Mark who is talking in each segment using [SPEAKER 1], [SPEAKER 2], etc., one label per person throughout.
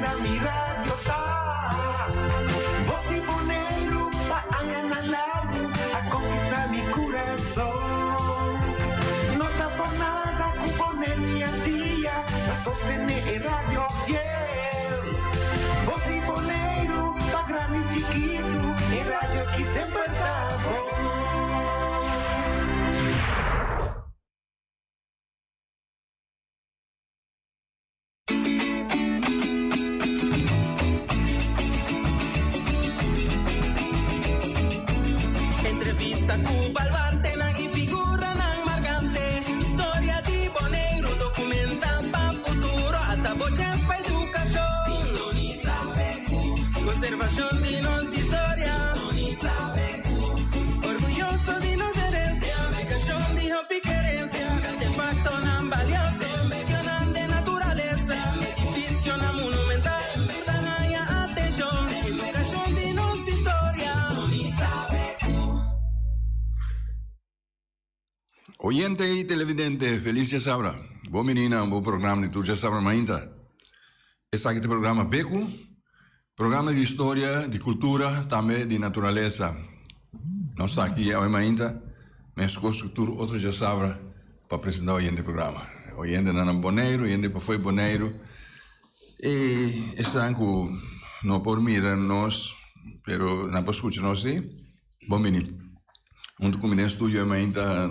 [SPEAKER 1] na mi radio tá. Voz Boneiro pa angalar a conquistar mi corazón. No está por nada con poner mi día a sostener el radio fiel. Voz Boneiro pa grande y chiquito, el radio aquí siempre está bom.
[SPEAKER 2] Conservación de nuestra historia, orgulloso de nuestra herencia, educación de hopi querencia, artefacto tan valioso, mencionan de naturaleza, edificio na monumental, tan haya atención, educación de nuestra historia.
[SPEAKER 3] Oyente y televidente, feliz ya sabra. Bom menina, bom programa de tu já sabra mainta. Esse aqui é o programa Beco. Programa de história, de cultura, também de natureza. Nós estamos aqui ainda, mas com cultura, outros já sabem, para apresentar o programa. O não é Boneiro, o foi Boneiro. E estão com, não por mirar nós, mas não por escutar nós, sim. Bom menino. Comigo no estúdio ainda,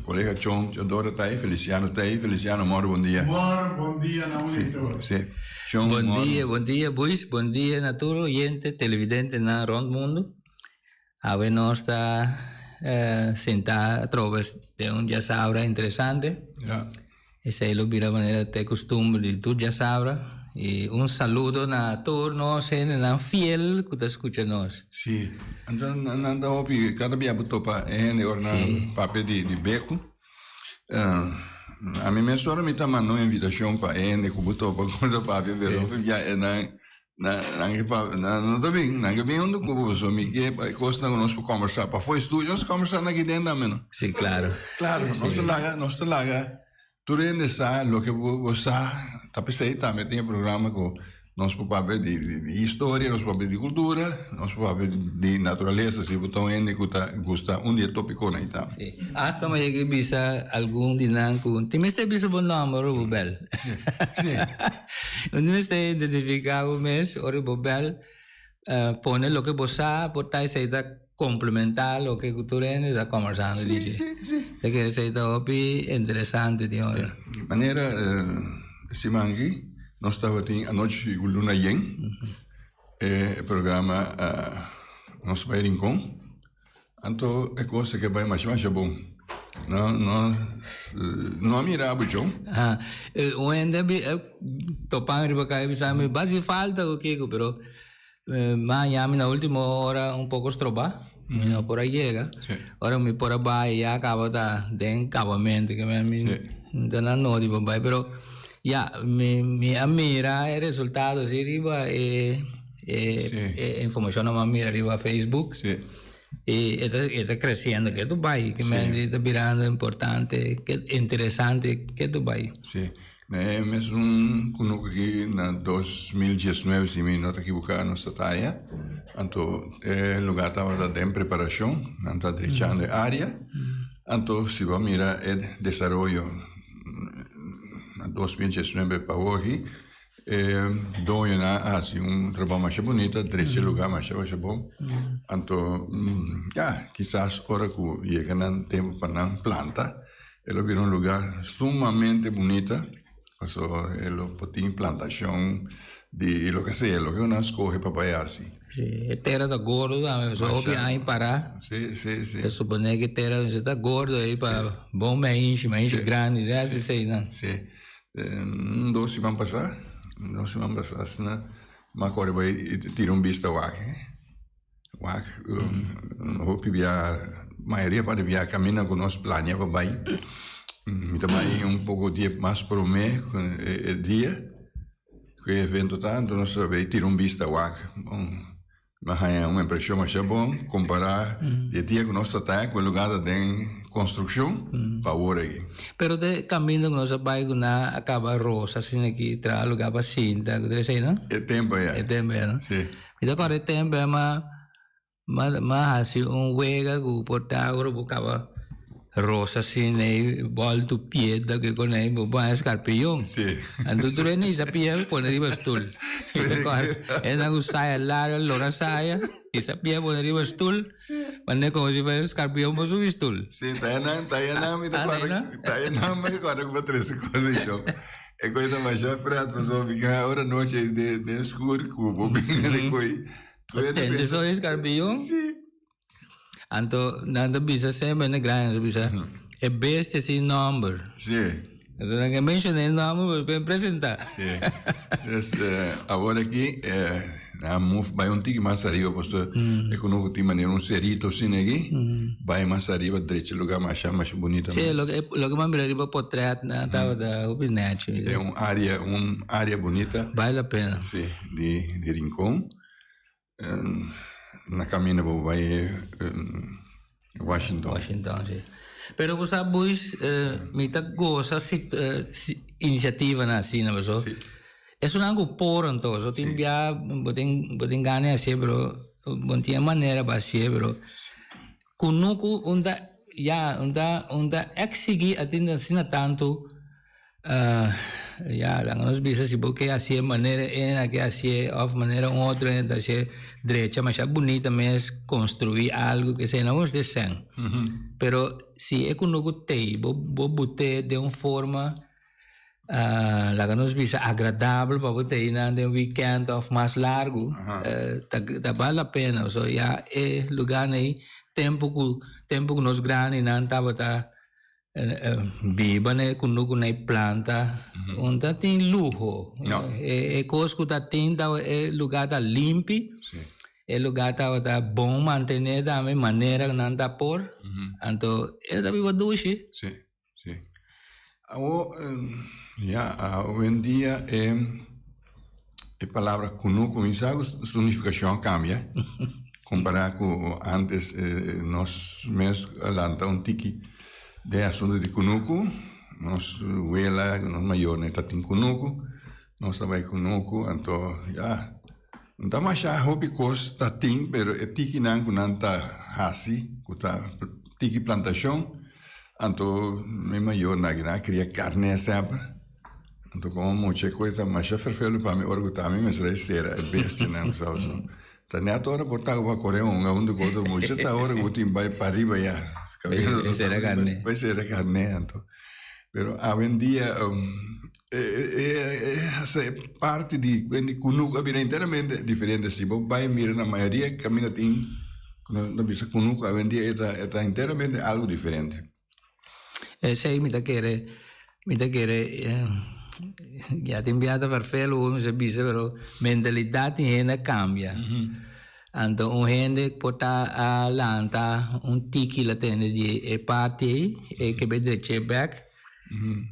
[SPEAKER 3] colega Chong, Teodoro está aí, Feliciano, Moro, bom dia.
[SPEAKER 4] Moro, bom dia, na monitor.
[SPEAKER 3] Sim.
[SPEAKER 5] Bom dia, Buis, bom dia, Naturo, oyente, televidente na Rondo Mundo. Agora nós está sentado através de já sabra interessante.
[SPEAKER 3] Yeah.
[SPEAKER 5] Essa é a maneira de ter costume de tu já sabra. E saludo na turno, na fiel que escuta nós.
[SPEAKER 3] Sim. Então, nanda hopi, cada dia botou para ora na papel de beco. A minha senhora me tá mandando uma invitação para que botou para coisa para ver, não tô bem, não bem onde eu sou, me que costa conosco conversar, para foi estúdio, nós conversar aqui dentro também.
[SPEAKER 5] Sim, claro.
[SPEAKER 3] Claro, nós lá, tudo é sabe o que você tá pensando também tem programa com nosso papel de história, nosso papel de cultura, nosso papel de natureza, se botam em que gosta dia tópico na então.
[SPEAKER 5] Hasta mais que bisa algum dinanco, tem mais bisa bom nome o Bobel.
[SPEAKER 3] Sim.
[SPEAKER 5] Onde mais tem identificado o mês o Bobel, pone lo que você botar se complementar lo que cultura está conversando, dice. É que isso é opi interessante de hora.
[SPEAKER 3] De maneira se mangi, nós estava a noite com Luna Yen, programa nós vai rincon, então é coisa que vai mais bom. Não mirava John.
[SPEAKER 5] O ainda topar riba cai bisa me base falta o que pero amanhã na última hora pouco estroba. No por ahí llega. Sí. Ahora mi por ahí ya acaba de encabamento que me de la no digo bye, pero ya mi mira el resultado si arriba información no mira arriba Facebook.
[SPEAKER 3] Sí.
[SPEAKER 5] Y está creciendo que tu país que me está mirando importante, que interesante que tu país.
[SPEAKER 3] Sí. Mas conheço que na 2019, se me não estou equivocado, nós estamos então o lugar estava em preparação, não está deixando a área, então se vai mirar o desenvolvimento na 2019 para hoje, dono assim trabalho mais bonito, três lugar mais bom, então quizás agora que chega no tempo para não planta, ele vira lugar sumamente bonito. Eso es lo que implantación de lo que sea, lo que uno escoge para allá así.
[SPEAKER 5] Sí, terra está gorda, eso obvio ahí para.
[SPEAKER 3] Sí.
[SPEAKER 5] Se supone que terra está gordo aí para bom mais grande, deve ser não.
[SPEAKER 3] Sí. 2 semanas passadas, né? Mas agora vai tirar vista wak. Hope via maioria para via caminha com nós plania para baixo. Também pouco dia mais por mês, dia, que o evento está, então nós vamos tirar vista wak. Mas é uma impressão mais bom comparar de dia com nossa terra com o lugar de construção para agora aqui.
[SPEAKER 5] Pero de caminho que nós vai na acaba rosa assim aqui tra lugar para cinta, que sei não?
[SPEAKER 3] É tempo já.
[SPEAKER 5] É tempo, não?
[SPEAKER 3] Sim.
[SPEAKER 5] Então agora é tempo mas assim wega que portar agora acaba rosa assim né volto pieda que com aí bom escarpião.
[SPEAKER 3] Sim.
[SPEAKER 5] Então tu nem sabia poner riba stool. É na saia larga, lora saia, e sabia poner riba stool. Mas nem como se fosse escarpião para subir stool.
[SPEAKER 3] Sim, tá na me agora com três coisas então. É coisa mais já para pessoa ficar hora noite de escuro com o bem
[SPEAKER 5] Tende só escarpião.
[SPEAKER 3] Sim.
[SPEAKER 5] Então, nada bisa sempre na grande bisa. É best assim number.
[SPEAKER 3] Sim.
[SPEAKER 5] Então, não mencionei o nome para apresentar.
[SPEAKER 3] Sim. Agora aqui a move vai um tique mais arriba, pastor. É que não tem maneira cerito assim aqui. Vai mais arriba, direito lugar mais bonito.
[SPEAKER 5] Sim, logo mais mira arriba portrait na tava da Ubinete.
[SPEAKER 3] É uma área bonita.
[SPEAKER 5] Vale a pena.
[SPEAKER 3] Sim, de rincão. Na caminho vai Washington,
[SPEAKER 5] sim. Pero você sabe, muita coisa iniciativa na assim, não é? É algo por então, só tem via, botem ganha assim, pero não tinha maneira para assim, pero conosco onda exigir atender assim tanto lá nós bisa se porque assim maneira é que assim of maneira outra é assim direita mas é bonita mesmo construir algo que se não é desenho pero se é com o tei bo bote de uma forma lá nós bisa agradável para botar na de um weekend of mais largo tá vale a pena so já é lugar aí tempo que nós grande não tava viva né com planta onde tem luxo é coisa que tá tendo é lugar tá limpo é lugar tá bom manter da maneira não tá por então é da viva doce
[SPEAKER 3] sim hoje em dia a palavra kunuku a significação cambia comparar com antes nós mesmos lá tiki de assunto de kunuku, nós vela, nós maior, né, tá tem kunuku, nós também kunuku, então já não tá mais a hobby coisa tá tem, pero é tiki não tá assim, tá tiki plantação, então me maior na cria carne sempre, então como muita coisa mais já ferfelo para me orgulhar me será será é besta não sabe, tá nem agora botar para correr onde coisa muito tá hora que tem vai para riba já
[SPEAKER 5] Será carne.
[SPEAKER 3] Vai ser carne, então. Pero hoje em dia parte de kunuku é inteiramente diferente. Se você vai mirar na maioria caminha tem na bisa kunuku hoje em dia é inteiramente algo diferente.
[SPEAKER 5] Sei me querer já tem viado per felo me se bisa pero mentalidade ainda cambia. Então, gente pode lanta tiki lá tem de parte que vai de back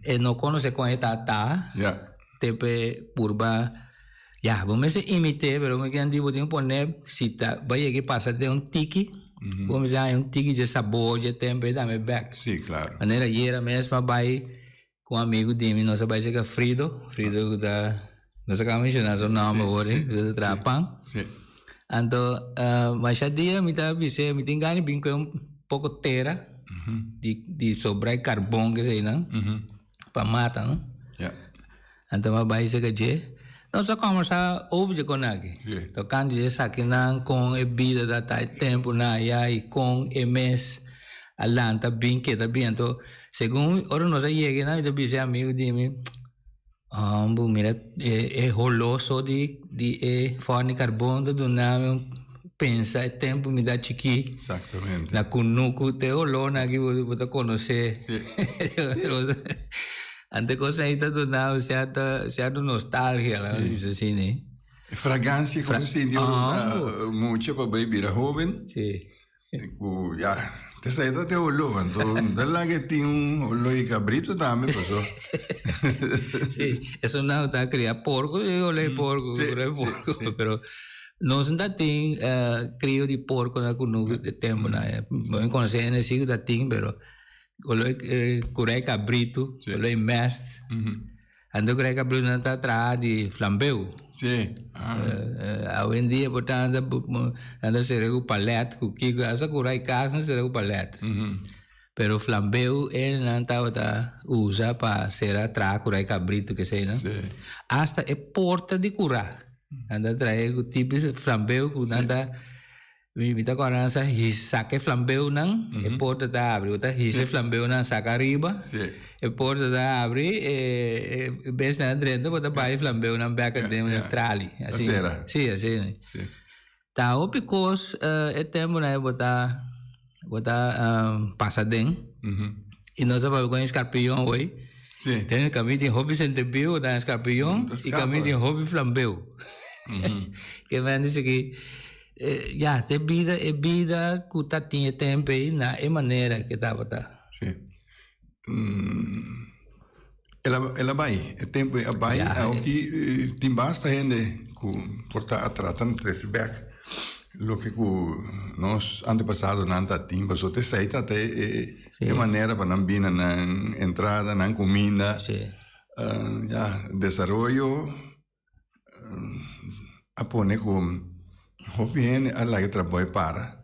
[SPEAKER 5] e não conhece como tá tepe purba vamos imitar pero me quero dizer poner se tá vai que passa de tiki vamos dizer tiki de sabor de tempo dá-me back
[SPEAKER 3] sim claro
[SPEAKER 5] maneira era mesmo vai com amigo de mim nós vai chegar Frido da nós acabamos de mencionar o nome hoje do Trapan
[SPEAKER 3] sim.
[SPEAKER 5] Então, mas a dia me tá dizendo, me tem ganho bem com pouco terra de sobrar carvão que sei não, para matar não. Então vai ser que nós só começar ouvir com aqui. Então quando já aqui não com a vida da tempo na e com mês a lanta bem que tá bem então segundo ora nós aí na me dizer amigo de mim mira, é roloso de forne carbono do nome pensa é tempo me dá chiqui
[SPEAKER 3] exatamente
[SPEAKER 5] na kunuku te rolo na que você conhecer ante coisa aí tá do nome certa nostalgia lá isso assim né
[SPEAKER 3] fragrância como se diz muito para beber jovem
[SPEAKER 5] sim
[SPEAKER 3] te saída de olho, então, dela que tem olho e cabrito também, pessoal.
[SPEAKER 5] Sim, isso não está criar porco, eu olhei porco, pero nós ainda tem crio de porco na kunugo de tempo na não conhece se ainda tem pero curei cabrito curei mest ando curei cabrito não tá atrás de flambeu
[SPEAKER 3] sim
[SPEAKER 5] hoje em dia portanto anda ser o palete o que essa curei casa ser o palete pero flambeu ele não tá usa para ser atrás curei cabrito que sei não hasta é porta de curar anda trai o tipo flambeu que anda me tá correndo essa saque flambeu não é porta da abre tá hisse flambeu não saca arriba é porta da abre é bem na dentro bota vai flambeu não back dentro da trali assim sim assim tá o because é tempo né bota passadem e nós vamos com escarpião hoje tem caminho de hobby centebio da escarpião e caminho de hobby flambeu que vai dizer que já é vida que tá tinha tempo aí na é maneira que tá
[SPEAKER 3] sim ela vai é tempo vai o que tem basta gente que porta tratando desse back lo que nós antepassados não tá tinha só te sei até é maneira para não vir na entrada na comida já desenvolvimento a pone com hobby alla que trabalha para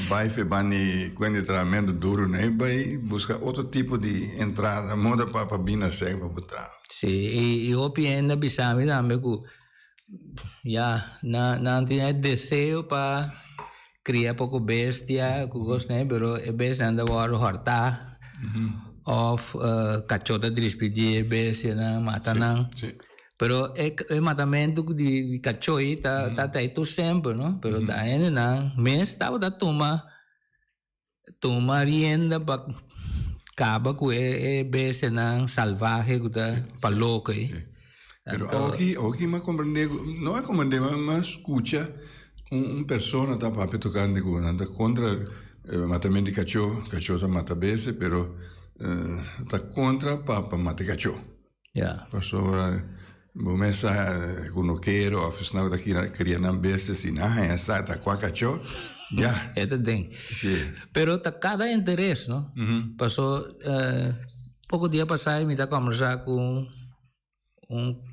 [SPEAKER 3] vai febani quando treinamento duro né vai buscar outro tipo de entrada moda para bina sem para botar
[SPEAKER 5] sim e hobby ainda bisami também que já não tinha desejo para criar pouco bestia que gosta né pero é bestia anda war horta of cachorro de despedir bestia na mata não pero el matamento de cachorro tá aí tu sempre, não? Pero daí não, mas estava da toma rienda para acaba com bese não salvaje que tá para louco aí.
[SPEAKER 3] Pero aqui me compreender, não é compreender, mas escuta persona tá para tocando com anda contra matamento de cachorro tá mata bese, pero tá contra para matar cachorro. Passou Bomesa kunoqueiro, aficionado daqui queria não ver se não essa tá com a cachorro, já.
[SPEAKER 5] É tem.
[SPEAKER 3] Sim.
[SPEAKER 5] Pero tá cada interesse, não? Passou pouco dia passado me tá conversar com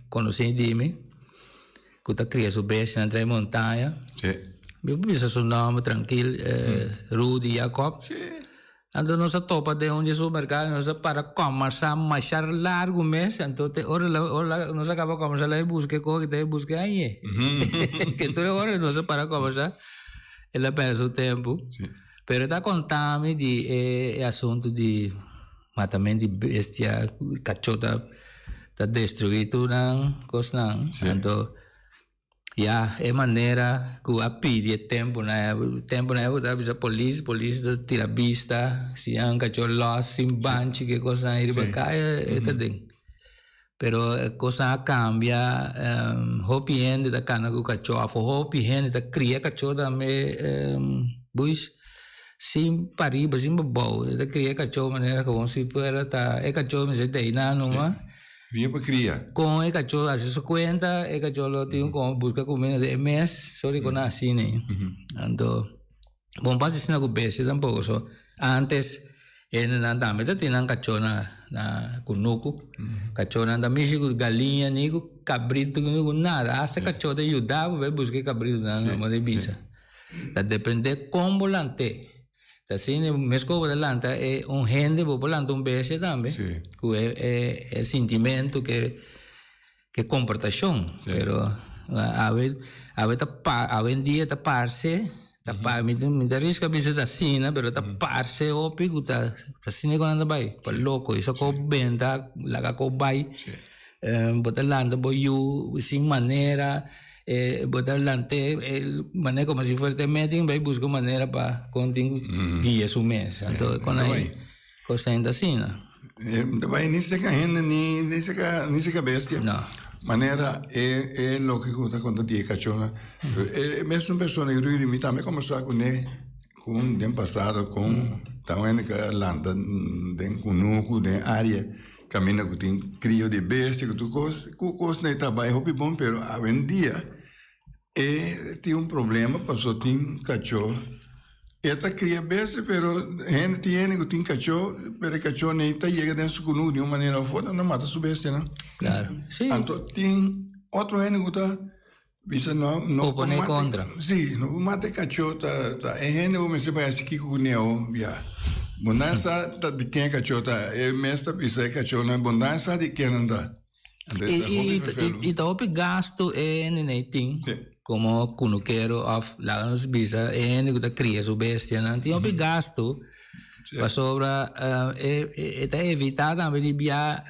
[SPEAKER 5] conhecido de mim, que tá criando sua besta na montanha.
[SPEAKER 3] Sim.
[SPEAKER 5] Eu penso seu nome tranquilo, Rudy Jacob.
[SPEAKER 3] Sim.
[SPEAKER 5] Então nós topa de onde supermercado nós para conversar mais largo mês então ora nós acaba conversar lá e busca coisa que busca aí que toda hora nós para conversar ela perde o tempo pero está contando de assunto de matamento de bestia cachorro tá destruído não coisa não então é maneira que a pedir tempo né da bisa polícia tira vista se um cachorro lá sem banche que coisa aí vai cair também pero coisa cambia hopi gente da cana com cachorro hopi gente da cria cachorro também buis sim pariba sim bobão da cria cachorro maneira que vamos se para tá cachorro mas daí não
[SPEAKER 3] Vinha para criar.
[SPEAKER 5] Com o cachorro, assim, sua conta, o cachorro tem como buscar comida de mês, só que não assim, né? Então, bom, passa assim na cabeça tampouco, só. Antes, não também tinha cachorro na cunuco, cachorro na México, galinha, nico, cabrito, nada. Essa cachorro ajudava, vai buscar cabrito na bisa. Tá depende como volante. Assim, mesmo volante é gente volante beijo também, que é sentimento que comportação, pero a ven dia tá parce, me arrisca bisa assim, pero tá parce o pico tá assim quando anda vai, para louco, isso com venda, laga com vai, botar landa boiu, sem maneira botar lante maneira como se fosse meeting vai buscar maneira para continuar guia su mês então quando aí coisa ainda assim
[SPEAKER 3] não vai nem se caindo nem se cabeça
[SPEAKER 5] não
[SPEAKER 3] maneira é lógico que quando dia cachorro é mesmo uma pessoa que eu me também conversar com ele com um passado com também que landa com nuco de área caminha que tem crio de besta que tu coisa nem tá bem hobby bom pero a vendia E tinha problema, passou, tinha cachorro. Esta cria besta, pero tiene que tem cachorro, pero o cachorro nem está chega dentro do cunu de uma maneira ou outra, não mata sua besta, não?
[SPEAKER 5] Claro, sim.
[SPEAKER 3] Então, tem outro que está, bisa não
[SPEAKER 5] Opone contra.
[SPEAKER 3] Sim, não mata cachorro, é gente que me parece que com neo, já. Bonança de quem é cachorro, é mestre, bisa é cachorro, não é bonança de quem não dá.
[SPEAKER 5] E top gasto é nem como cunuqueiro of lanos bisa é nem que cria sua bestia, não tem top gasto para sobra é evitar também de via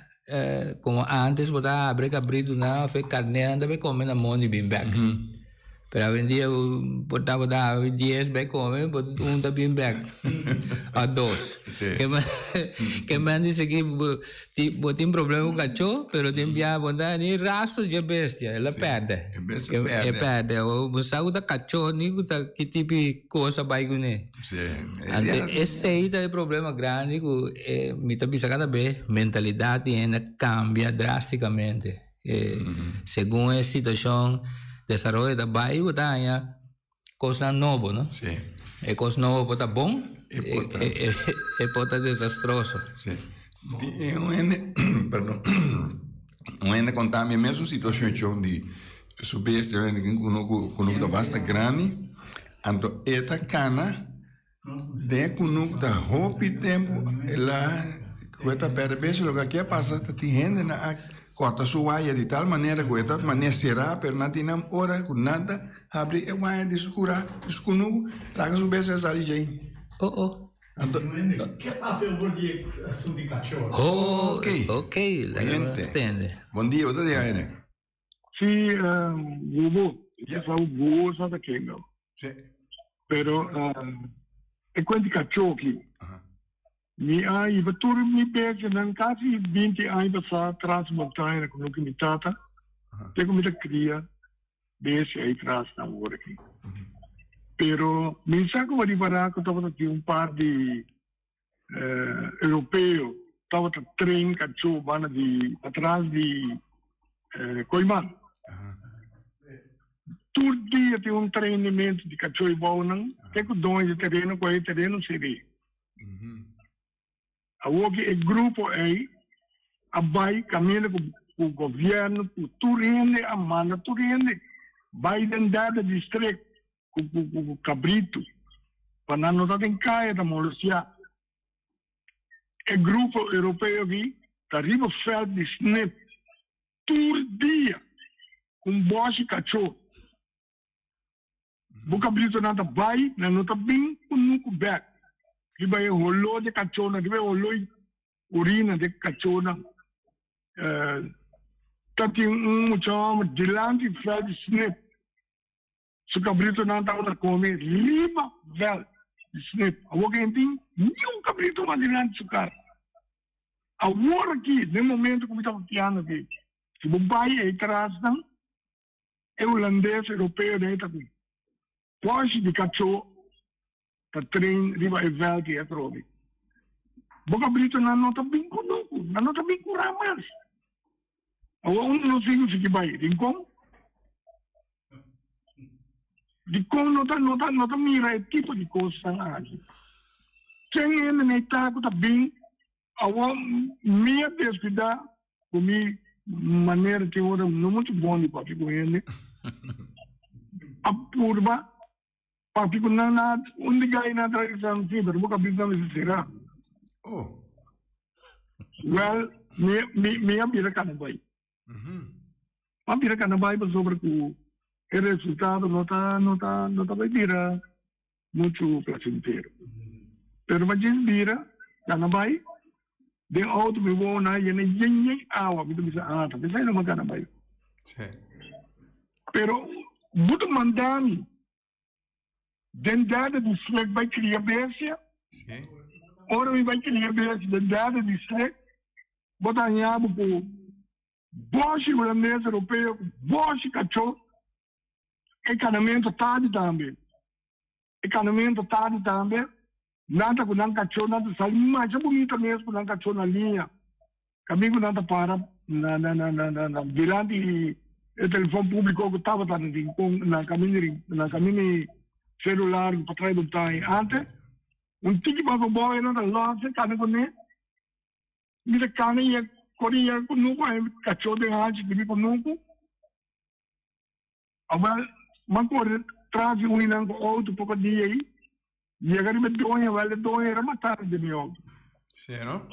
[SPEAKER 5] como antes botar abrir cabrito na fe carne anda be comer na money bem back. Pero hoy en día botar 10 back come, un también back a 2. Que me dice que tiene problema con cachorro, pero tiene ya botar ni rastro de bestia, ela perde. É perde. O busau da cachorro ni que tipo de coisa vai com ele. Esse aí é o problema grande que me tá pensando cada vez mentalidade ainda cambia drasticamente. Segundo a situação desarrollo da bairro botar coisa nova, não?
[SPEAKER 3] Sim.
[SPEAKER 5] É coisa nova botar bom, é botar desastroso.
[SPEAKER 3] Sim. Perdão. Ainda contar a mesma situação de subir este ano que conosco da basta grande, então esta cana de conosco da roupa e tempo lá coisa perder o que passa tem gente na corta sua de tal maneira que esta maneira será per não tem hora com nada abre e vai descurar escunugo traga sua besta sai aí
[SPEAKER 4] Che fa per voi su di cacciolo?
[SPEAKER 3] Ok,
[SPEAKER 5] entende.
[SPEAKER 3] Bom dia, tudo bem?
[SPEAKER 4] Sì, io sono buono da che no.
[SPEAKER 3] Sì.
[SPEAKER 4] Però e quindi cacciocchi mi hai vetture mi piace non quasi 20 anni per trasmontare con che mi tata che come da cria base ai tras na working. Pero mi sa come riparare che stavo di un par di europeo stavo da train caccio vanno di atrás di Coiman. Tutti di un treinamento di caccio e buono che con doni di terreno quel terreno si vede. Awog e gruppo abai cammina con il governo con Turende a mano Turende Biden dada district con Cabrito quando hanno dato in caia da Molossia e gruppo europeo che arriva fel di snip Turdia con bosi caccio bu Cabrito nata bai na nota bing con nuku back riba e hollo de cacciona riba hollo urina de cacciona tati mucho dilanti flag snip su Cabrito não estava a comer riba vel snip a alguém tem nenhum Cabrito mais dilanti su cara agora aqui no momento como estava piano aqui se o bai é atrás não é holandês europeu daí tá aqui pode de cacciona ta train riba e vel che è trovi. Boca Brito non nota bem conosco, non nota bem com ramas. Agora não sei o que vai, rincon nota mira e tipo di cosa anche. Quem é na etapa tá bem, agora minha descuida, com minha maneira que ora não muito bom de papi com ele. A curva papi ko na undi gay na tradição fever buka bisam sira well me abira kana bai abira kana bai sobre que o resultado nota vai virar muito placentero pero mas vira kana bai de auto me vou na yenye awa bitu bisa tapi saya não kana bai pero butu mandami den dada di slek vai criar bência. Ora me vai criar bência. Den dada di slek botar nhabo com boche holandês europeu, boche cachorro. Economia tarde também. Nada com não cachorro, nada sai mais bonita mesmo com não cachorro na linha. Caminho nada para na virante o telefone público que estava na caminho celular para trás do time. Antes, tiki para o boy na lá, se cana com ele, me cana e corria com nuco, cachorro de antes, de com nuco. Agora, corre traz inang auto pouco dia aí, e agora me doia era matar de meu.
[SPEAKER 3] Sim, não?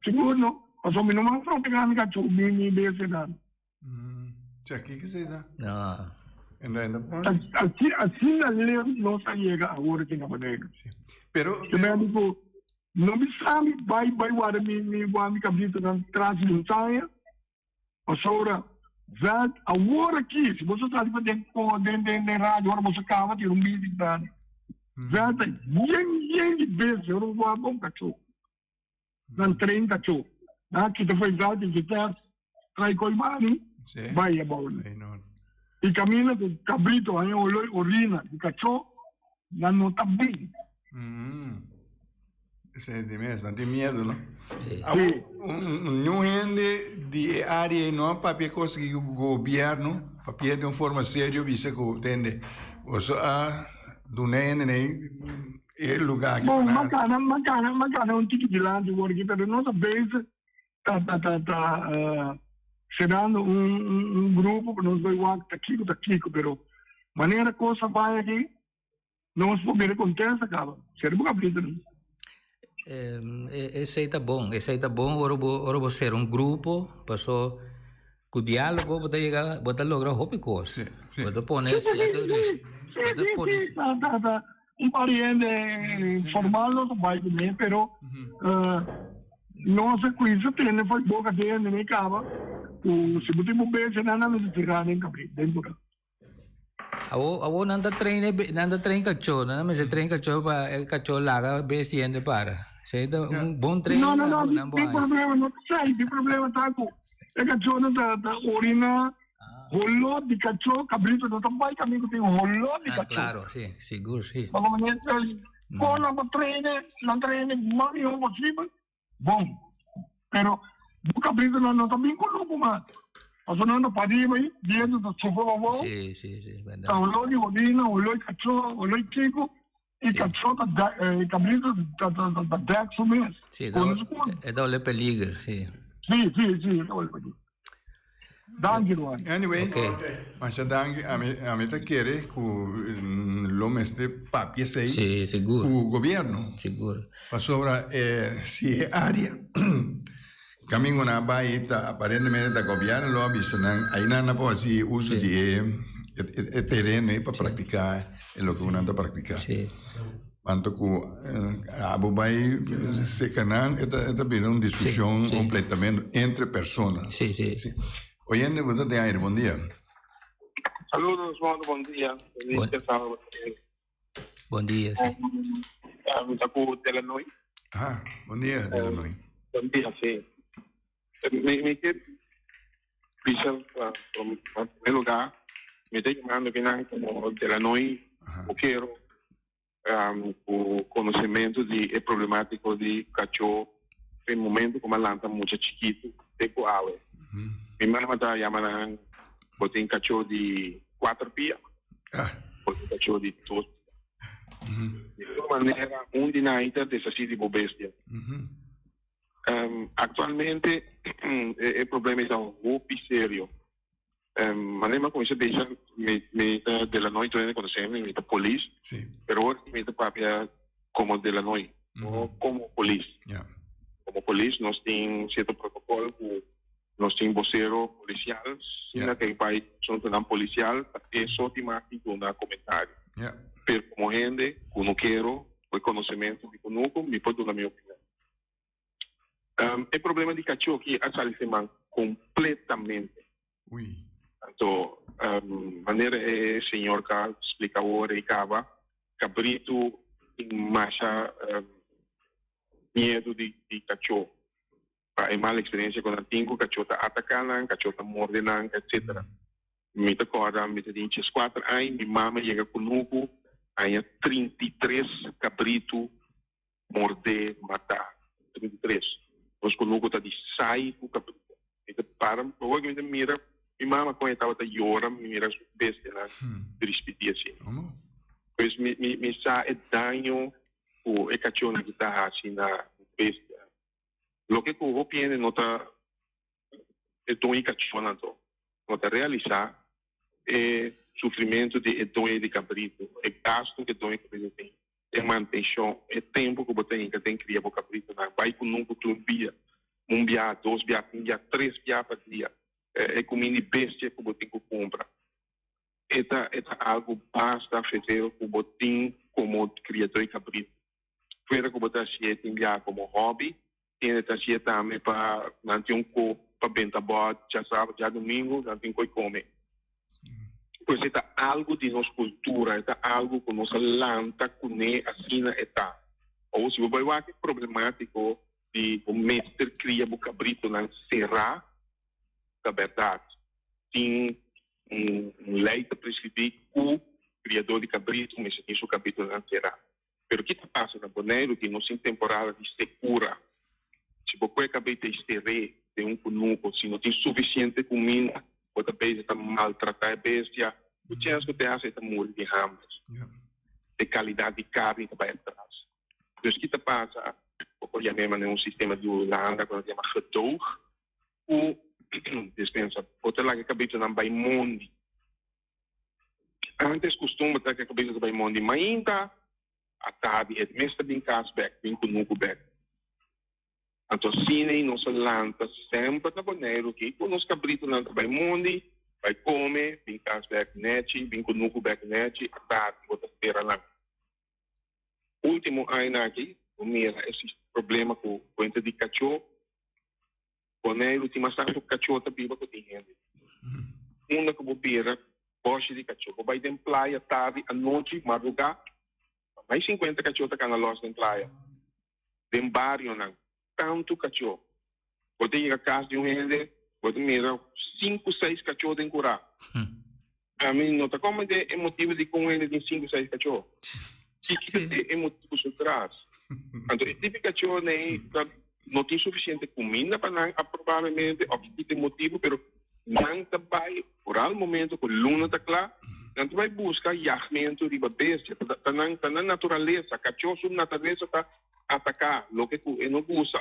[SPEAKER 4] Seguro, não? Passou me não para pegar cachorro, me desse nada.
[SPEAKER 3] Já que você dá?
[SPEAKER 5] Não.
[SPEAKER 3] Ainda
[SPEAKER 4] assim a lei não chega agora que não maneira.
[SPEAKER 3] Pero
[SPEAKER 4] não me sabe vai guarda me cabrito na trás do taia. Passou that agora aqui, se você está dentro de rádio, agora você acaba de vídeo da that de vez eu não vou bom cachorro. Não treino cachorro. Aqui tu foi já de trai colmani, vai a bola. E cammina com cabrito, aí orina, de cachorro, não está bem.
[SPEAKER 3] Isso é de mesmo, não tem medo, não?
[SPEAKER 5] Sim.
[SPEAKER 3] Não rende de área, não, para conseguir o governo, para de uma forma séria, você que entende. Você do nem é lugar que...
[SPEAKER 4] Bom, macana, tique de lá, pero nossa vez está serando grupo que nos vai tá Kiko, pero maneira coisa vai aqui, não se pode acontecer, cara. Será que abrida, não?
[SPEAKER 5] Esse aí tá bom, ora você ser grupo, passou com diálogo, bota lograr hobby coisa. Bota poner
[SPEAKER 4] pariente formal não vai comer, pero não se cuida, tem faz boca dele, nem acaba. Se você não bem, você não se tirar nem cabrir, dentro.
[SPEAKER 5] Awo nanda train cachorro, mas se train cachorro para cachorro laga bestiende para. Se bom treino.
[SPEAKER 4] Não, tem problema, não sai, tem problema tá com. Cachorro da orina, rolo de cachorro, cabrito não também caminho tem rolo de cachorro.
[SPEAKER 5] Claro, sim, seguro, sim.
[SPEAKER 4] Quando não treine, mais ou possível, bom. Pero o cabrito não também coloco mais. Mas não anda para aí, dentro do sofá,
[SPEAKER 5] sim, verdade.
[SPEAKER 4] Tá o de orina, o de cachorro, o de chico, e cachorro cabrito da Dexo mesmo.
[SPEAKER 5] Sim, é da olhe peligro, sim.
[SPEAKER 4] Sim, olha para aqui. Danke, Luan.
[SPEAKER 3] Anyway, mas danke, a mim tá querer que o mestre papia sei.
[SPEAKER 5] Sim, seguro.
[SPEAKER 3] O governo.
[SPEAKER 5] Seguro.
[SPEAKER 3] Para sobra se é área. Caminho na Bahia, aparentemente da governo lo avisa, aí não pode uso de terreno para praticar o que uno anda praticar.
[SPEAKER 5] Sim.
[SPEAKER 3] Quanto que Abu Bahia se canan, está bem uma discussão completamente entre pessoas.
[SPEAKER 5] Sim.
[SPEAKER 3] Oyente, você tem aire, bom dia.
[SPEAKER 6] Saludos, Osvaldo, bom dia.
[SPEAKER 5] Bom dia.
[SPEAKER 6] Está com o Telenoi?
[SPEAKER 3] Bom dia, Telenoi.
[SPEAKER 6] Bom dia, sim. Me quero pensar, em primeiro lugar, me tenho chamado como Telenoi, eu quero o conhecimento de problemático de cachorro, em momento como ela está muito chiquito, tempo água. Minha mãe está chamando, tem cachorro de 4 pias, tem cachorro de 2. De toda maneira, de nós dessa de bestia. Actualmente, o problema é um pouco sério. Maneira como isso deixa me de la noite ainda conhecemos me da polícia, pero hoje me da papia como de la noite, como polícia. Como polícia nós tem certo protocolo, nós tem vocero policial, na que vai são tão policial, é só temático na comentário. Pero como gente, que não quero o conhecimento que conosco, me pode dar minha opinião. O problema de cachorro que a sala semana completamente. Então, maneira é senhor que explica agora e acaba, cabrito em marcha medo de cachorro. É mala experiência quando tenho cachorro está atacando, cachorro está mordendo, etc. Me acorda, me diz 4 anos, minha mãe chega conosco, aí 33 cabrito morder, matar. 33. Nós conosco está de sai o cabrito. Então, para, provavelmente mira minha mãe quando estava a llorar, me mira bestia na triste assim. Pois me sa é danho o ecachona que está assim na bestia. Lo que eu opino nota é tão ecachona to, nota realizar é sofrimento de edonha de cabrito, é gasto que edonha cabrito tem, é manutenção, é tempo que você tem que criar o cabrito na, vai com nunca tu bia, bia, 2 bia, 3 bia por dia, é comida bestia que você tem que comprar. É algo basta fazer que você tem como criador de cabrito. Fora que você tem como hobby, tem que também para manter um corpo para benta bot, já sábado, já domingo, já tem que comer. Pois é algo de nossa cultura, é algo que nossa lanta, que nem assim está. Ou se você vai ver problemático de o mestre cria o cabrito na serra, da verdade, tem lei que prescreve que o criador de cabrito, mas tem seu cabrito na serra. Mas o que passa na Bonaire, que não tem temporada de secura, se você cabrito exterre, tem um conuco, se não tem suficiente comida, outra vez está maltratar a bestia, o chance que tem é morrer de ramos, de qualidade de carne que vai atrás. Então, o que passa, porque já mesmo é um sistema de Holanda, quando se chama gedoog, o dispensa, outra lá que acabei de vai mundi. Antes costuma ter que acabei de vai mundi, mas ainda a tarde é mesmo bem casback, bem com nuco back. Então, cine não se lanta sempre na Bonaire, que quando os cabritos não vai mundi, vai comer, bem casback net, bem com nuco back net, a tarde, outra espera lá. Último ano aqui, mira esse problema com o ente de cachorro, Bonaire tem bastante cachorro da biba que tem gente. Uma que vira, boche de cachorro, vai de praia, tarde, à noite, madrugada, mais 50 cachorros que na loja de praia. De bairro, não. Tanto cachorro. Você ir à casa de um gente, você mira 5, 6 cachorros em curar. A mim não está como é motivo de com ele de 5, 6 cachorros. É motivo de trás. Então, esse tipo de cachorro não tem suficiente comida para não, provavelmente, ou que tem motivo, mas não vai, por algum momento, com a luna está claro, não vai buscar iarmento de bestia, está na natureza, cachorro sub natureza está atacar, lo que não usa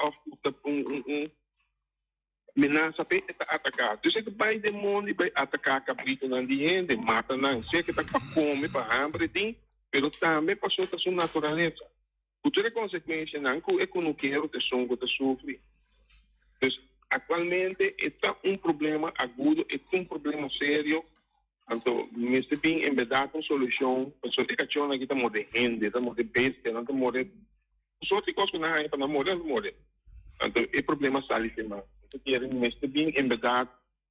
[SPEAKER 6] ameaça para atacar. Então, você vai de mundo vai atacar cabrito na gente, mata não, sei que está para comer, para hambre, tem, mas também passou a sua natureza. Outra consequência não é que não quero que sonho que sofre. Então, atualmente está problema agudo, é problema sério. Então, mas bem em verdade uma solução. Só que cachorro aqui estamos de gente, estamos de bestia, não estamos de só que coisa não é para não morrer. Então, é problema sério demais. Então, quero mas bem em verdade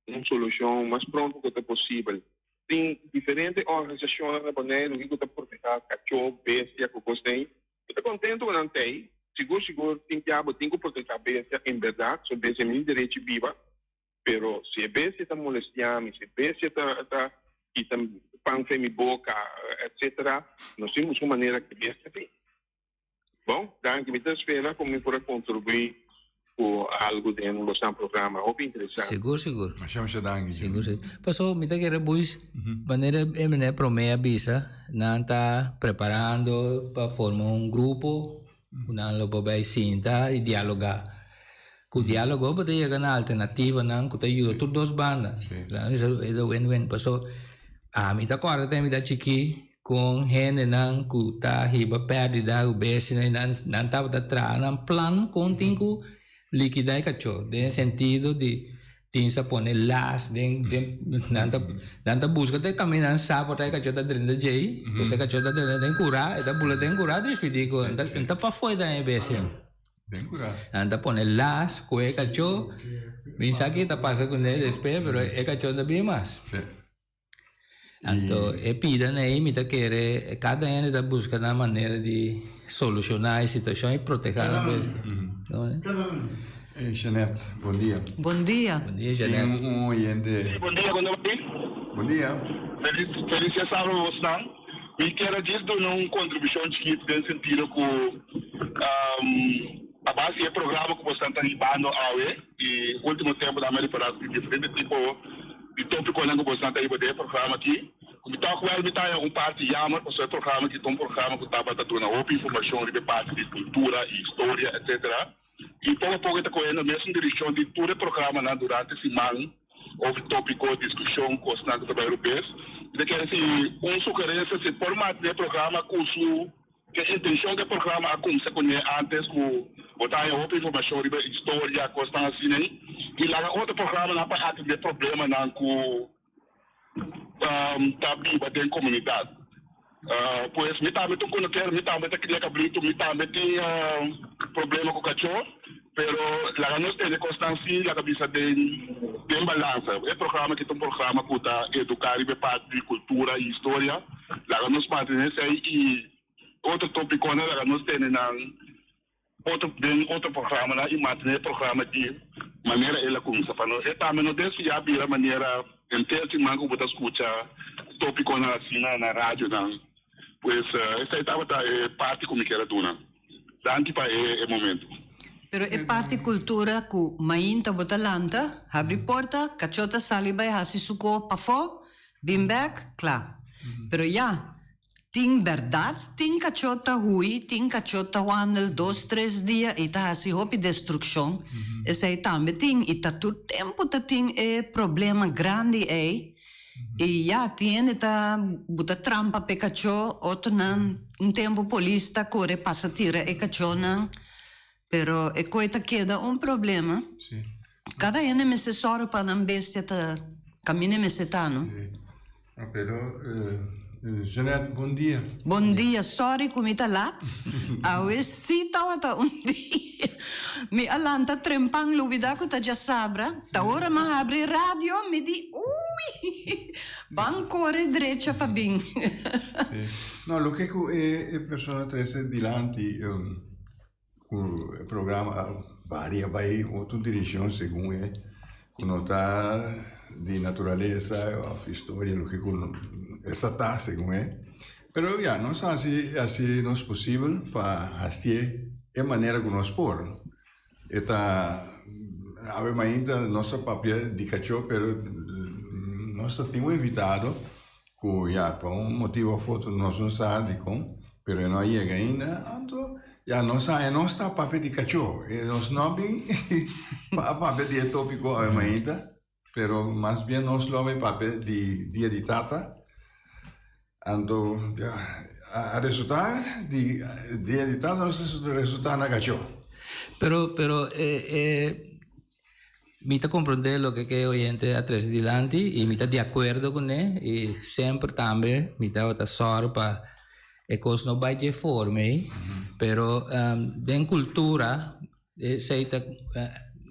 [SPEAKER 6] uma solução mais pronto que é possível. Tem diferentes organizações na Bonaire que estão protegendo cachorro, bestia, que gostem. Estou contente com não tem. Seguro, tem que proteger a bestia, em verdade, se a bestia é meu direito viva, mas se a bestia está molestando, se a bestia está pança em boca, etc., nós temos uma maneira que a bestia tem. Bom, danke, me espera como para contribuir com algo dentro do nosso programa. Muito interessante.
[SPEAKER 5] Seguro.
[SPEAKER 3] Mas chama se danke.
[SPEAKER 5] Seguro. Passou, me tá querendo buis, maneira é promessa bisa, não está preparando para formar um grupo, não lo vai sentar e dialogar. Com o diálogo pode chegar na alternativa, não, que te ajuda todas as bandas. Isso é win-win. Passou, me tá correto, me tá chiqui com gente não que tá riba perdida, o best, não tá atrás, não plano contínuo liquidar cachorro, no sentido de tinha pôr las, não busca até caminhar sabe até cachorro da dentro de aí, você cachorro da dentro de curar, está pula de curar, despedir com, então para fora da best.
[SPEAKER 3] Bem curado.
[SPEAKER 5] Anda pôr las, coe cachorro, pensa que tá passando com ele, espera, mas é cachorro da bem mais. Então, é pida aí, me tá querer, cada ano está buscando uma maneira de solucionar a situação e proteger a bestia.
[SPEAKER 3] Janete, bom dia.
[SPEAKER 7] Bom dia.
[SPEAKER 5] Bom dia, Janete.
[SPEAKER 3] Tem oyente.
[SPEAKER 6] Bom dia.
[SPEAKER 3] Bom dia.
[SPEAKER 6] Feliz sábado, você. E quero dizer que uma contribuição de no sentido que a base é programa que você está levando ao e último tempo da América Latina diferente tipo die tópico não gostava de ir programa aqui. Como tá com ele tá parte jammer, o seu programa que um programa que estava dando uma informação de parte de cultura e história, etc. E pouco a pouco está correndo mesmo direção de todo o programa na durante a semana, houve tópico, discussão com os nacionais europeus. E quer dizer, sugerência se formato de programa curso que a intenção do programa é como se conhece antes com botar outra informação de história, coisa assim, né? E lá outro programa não para atender problema não com tá viva dentro da comunidade. Pois me também tô conhecendo, me também tá queria cabrito, me também tem problema com o cachorro, pero lá nós temos constância, lá cabeça tem balança. É programa que tem programa que tá educar e parte de cultura e história. Lá nós mantemos aí e outro tópico lá nós temos outro programa lá e mantém programa de maneira ela começa para nós. É também não deixa já vira maneira inteira que mango botar escuta tópico na assim na rádio não. Pois essa etapa é parte como que era duna. Tanto para é momento.
[SPEAKER 7] Pero é parte cultura que mainta botalanta, abre porta, cachota saliba e hasi suko pafo, bimbek, klar. Pero ja, ting verdade, ting cachota hui, ting cachota wandel 2-3 dias e ta hasi hopi destruction. E sei tambe ting, e ta tu tempo ta ting é problema grande é. E já tiene ta buta trampa pe cacho, outro nan, tempo polista corre passa tira e cacho nan. Pero é coisa queda problema.
[SPEAKER 3] Sì.
[SPEAKER 7] Cada ano me se sora para não bestia ta cammina me se tano.
[SPEAKER 3] Sì. Però Jeanette, bom dia.
[SPEAKER 7] Bom dia, sorry comita lat. Awe si tawa ta dia. Mi alanta trempang lubida ko ta já sabra. Ta ora ma abre radio mi di ui. Bancore direita pa bing.
[SPEAKER 3] Sì. No, lo che è persona trese dilanti il programma varia vai outra direção segundo é conota de natureza ou história lo que essa tá segundo é pero já não sei assim não é possível para assim é maneira que nós por eta ave ainda nosso papel de cachorro pero nós temos invitado que já por motivo foto nós não sabe como pero não chega ainda então já não está papel de cachorro nós não bem papel de tópico ainda pero mais bem nós lo papel de dia de tata então a resultado de dia de tata nós resultado na cachorro
[SPEAKER 5] pero mi te comprende lo que oyente a tres dilanti y mi te de acuerdo con él y siempre también mi te va a sorpa e cosa no vai de forme pero den cultura seita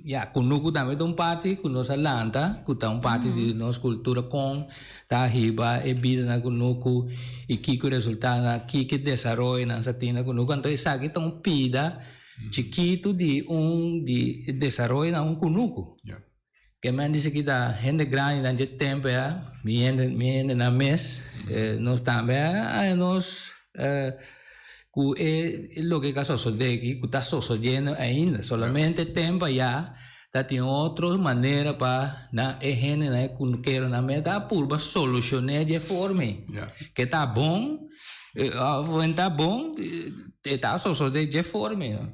[SPEAKER 5] ja kunuku também de parte que nos alanta que tá parte de nossa cultura com tá riba e vida na kunuku e que resultado que desenvolve na satina kunuku então isso aqui tá pida chiquito de desenvolve na kunuku que me diz que tá gente grande na de tempo já me na mês nós também nós que lo que caso de que está sucediendo ainda solamente tempo já tem outras maneiras para na gente na que na meta por solucionar de forma que tá bom tá bom tá sucedendo de forma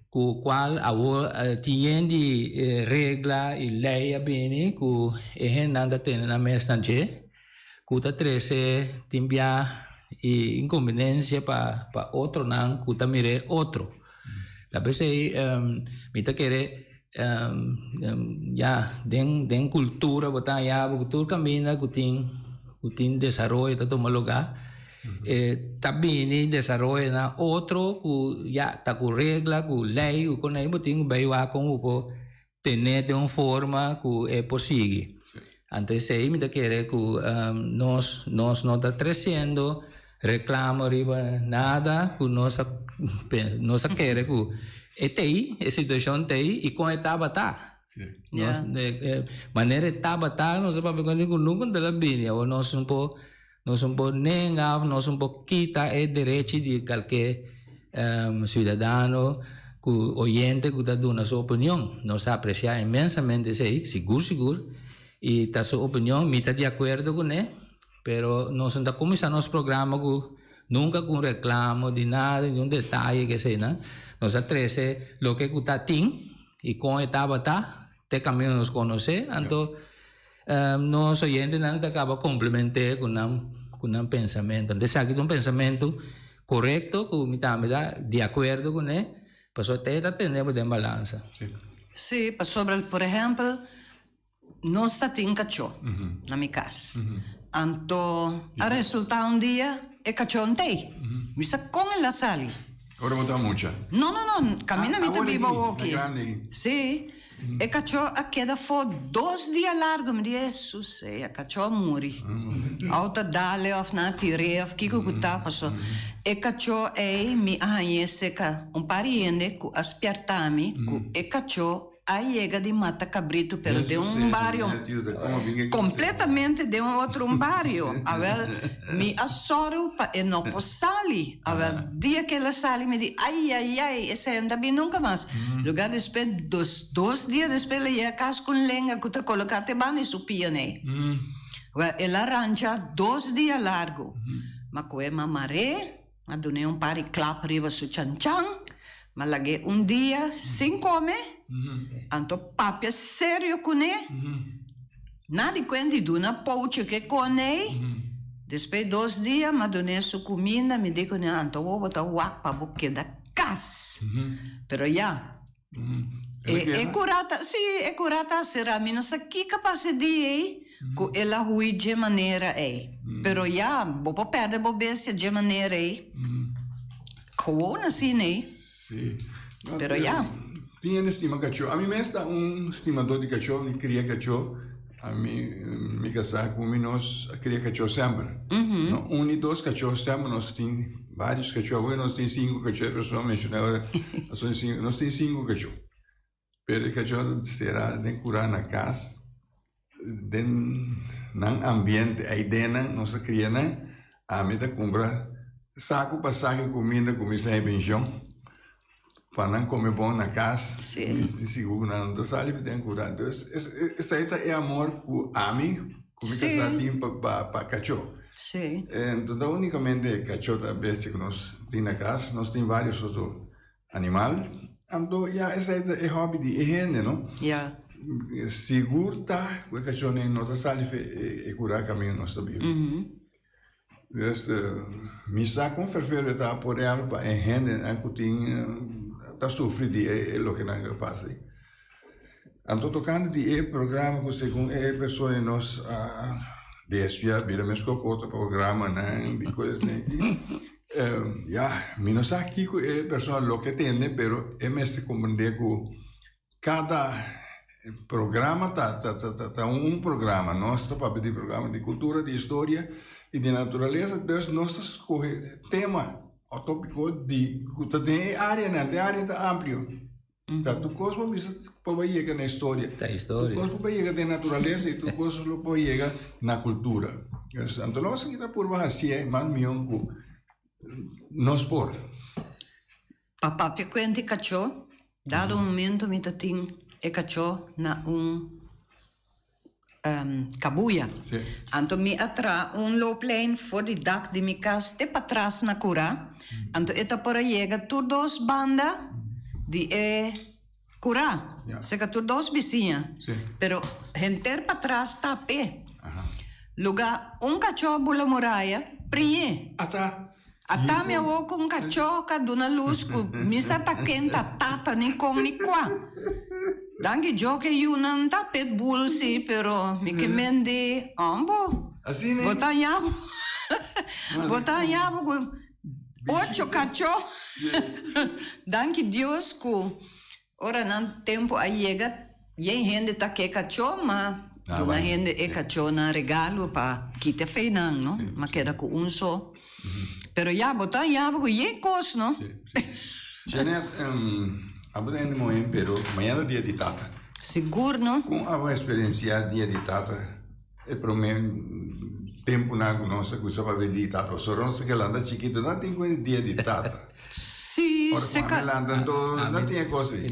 [SPEAKER 5] com qual agora tem de regra e lei bem que gente nada tem na mesa que tá trece timbia e inconveniência para outro não que mire outro talvez me tá querer já den cultura botar já cultura caminha que tem desenvolve tá toma lugar também desenvolve na outro que já tá com regra com lei com aí botem bem lá como pode ter de uma forma que é possível antes aí me tá querer que nós não tá crescendo reclamo riba nada que nós quer que tem a situação tem e com etapa tá maneira etapa tá nós para ver quando nunca dá bem ou nós não pode negar nós não pode quitar o direito de qualquer cidadão que oyente que está dando sua opinião nós apreciamos imensamente isso aí seguro e da sua opinião, me está de acordo com ele, pero nós não começamos nosso programa com nunca com reclamo de nada, de um detalhe que sei, né? Nós atrece o que está tem e com etapa tá, te caminho nos conhecer, então nós oyentes não acaba complementar com um pensamento, então aqui um pensamento correto, que me está de acordo com ele, para até tendo de balança.
[SPEAKER 7] Sim, sobre, por exemplo, nós temos cachorro na minha casa. Então, a resultado dia é cachorro tem. Misa com ela sali.
[SPEAKER 3] Ora botar mucha.
[SPEAKER 7] Não, camina misa vivo aqui. Sim. E cachorro a queda for 2 dias largo, me diz, Jesus, a cachorro morre. Auto dale of na tire of kiko kuta paso. E cachorro mi arranhece ka pariente ku aspiertami ku e cachorro a llega de mata cabrito pero de barrio completamente de outro barrio. A ver, mi assoro pa e não sali. A ver, dia que ela sali me diz, ai, esse anda bem nunca mais. Lugar depois, 2 dias depois, ela ia casa com lenha que tá colocada ban e supia, né? Ela arranja 2 dias largo. Mas com ela maré, a donei pari clap riba su chan-chan, mas lagi dia sem comer. Anto papia sério com ele. Nada de quando duna pouche que com ele. Depois 2 dias, mas donei sua comida, me digo, anto vou botar o wak para buque da casa. Pero já. É curata, sim, é curata será menos aqui capaz de ir, que ela hui de maneira é. Pero já, vou perder bobeça de maneira é. Como assim, né?
[SPEAKER 3] Sim.
[SPEAKER 7] Pero já.
[SPEAKER 3] Tinha estima cachorro. A mim mesmo está estimador de cachorro, me cria cachorro. A mim, me casar com nós cria cachorro sempre. E 2 cachorros sempre, nós temos vários cachorros. Nós temos 5 cachorros, pessoalmente, na hora. Nós temos 5 cachorros. Pero o cachorro será de curar na casa, no ambiente, a ideia, nossa criança, a mim compra saco para saco comida, sem benção. Para não comer bom na casa, e seguro não sale tem curar. Então, essa aí é amor com a mim, como que está tem para cachorro.
[SPEAKER 7] Sim.
[SPEAKER 3] Então, unicamente cachorro a bestia que nós temos na casa, nós temos vários outros animais. Então, essa é hobby de gente, não? Seguro tá, o cachorro não sale e curar caminho nosso vida. Mi sa com ferfere tá por ela para gente anche tem tá sofre de lo que não passa. Anto tocando de programa com segundo pessoa nós desvia vira mesmo outro programa né de coisas né. Mi não sa aqui com pessoa lo que tem né, pero é mesmo compreender que cada programa tá programa, nosso papel de programa de cultura, de história e de natureza, Deus nos escolhe tema, o tópico de área, né? De área tá amplo. Tá, tu cosmo bisa pode chegar na história.
[SPEAKER 5] Da história.
[SPEAKER 3] Tu cosmo pode chegar na natureza e tu cosmo pode chegar na cultura. Então nós aqui tá por baixo é mais mion com nós por.
[SPEAKER 7] Papá pequeno cachorro, dado um momento me tatim e cachorro na cabuia. Então me atra low plane for de dak de minha casa te para trás na cura. Então eta por aí chega tur 2 banda de cura. Chega tur 2 vizinhas. Pero enter para trás tá pé. Lugar cachorro bula muralha, prie. Ata me avô com cachorro duna luz com misa tá quente tata nem com nem qua. Danke joke yunan ta pet bulsi pero mi que mende ambo.
[SPEAKER 3] Assim né?
[SPEAKER 7] Botar yabo com 8 cachorro. Danke Deus que ora não tempo aí chega e gente tá que cachorro mas uma gente é cachorro na regalo para que te feinan, não? Mas queda com só. Pero já botar yabo com ye cos, não?
[SPEAKER 3] Janet, abbiamo momento, però amanhã é dia de tata.
[SPEAKER 7] Seguro, não?
[SPEAKER 3] Com a experiência dia de tata, é para mim tempo na nossa coisa para ver de tata. Só não sei que ela anda chiquito, não tem coisa dia de tata.
[SPEAKER 7] Sì,
[SPEAKER 3] Ora qua nell'Andan non tiene così.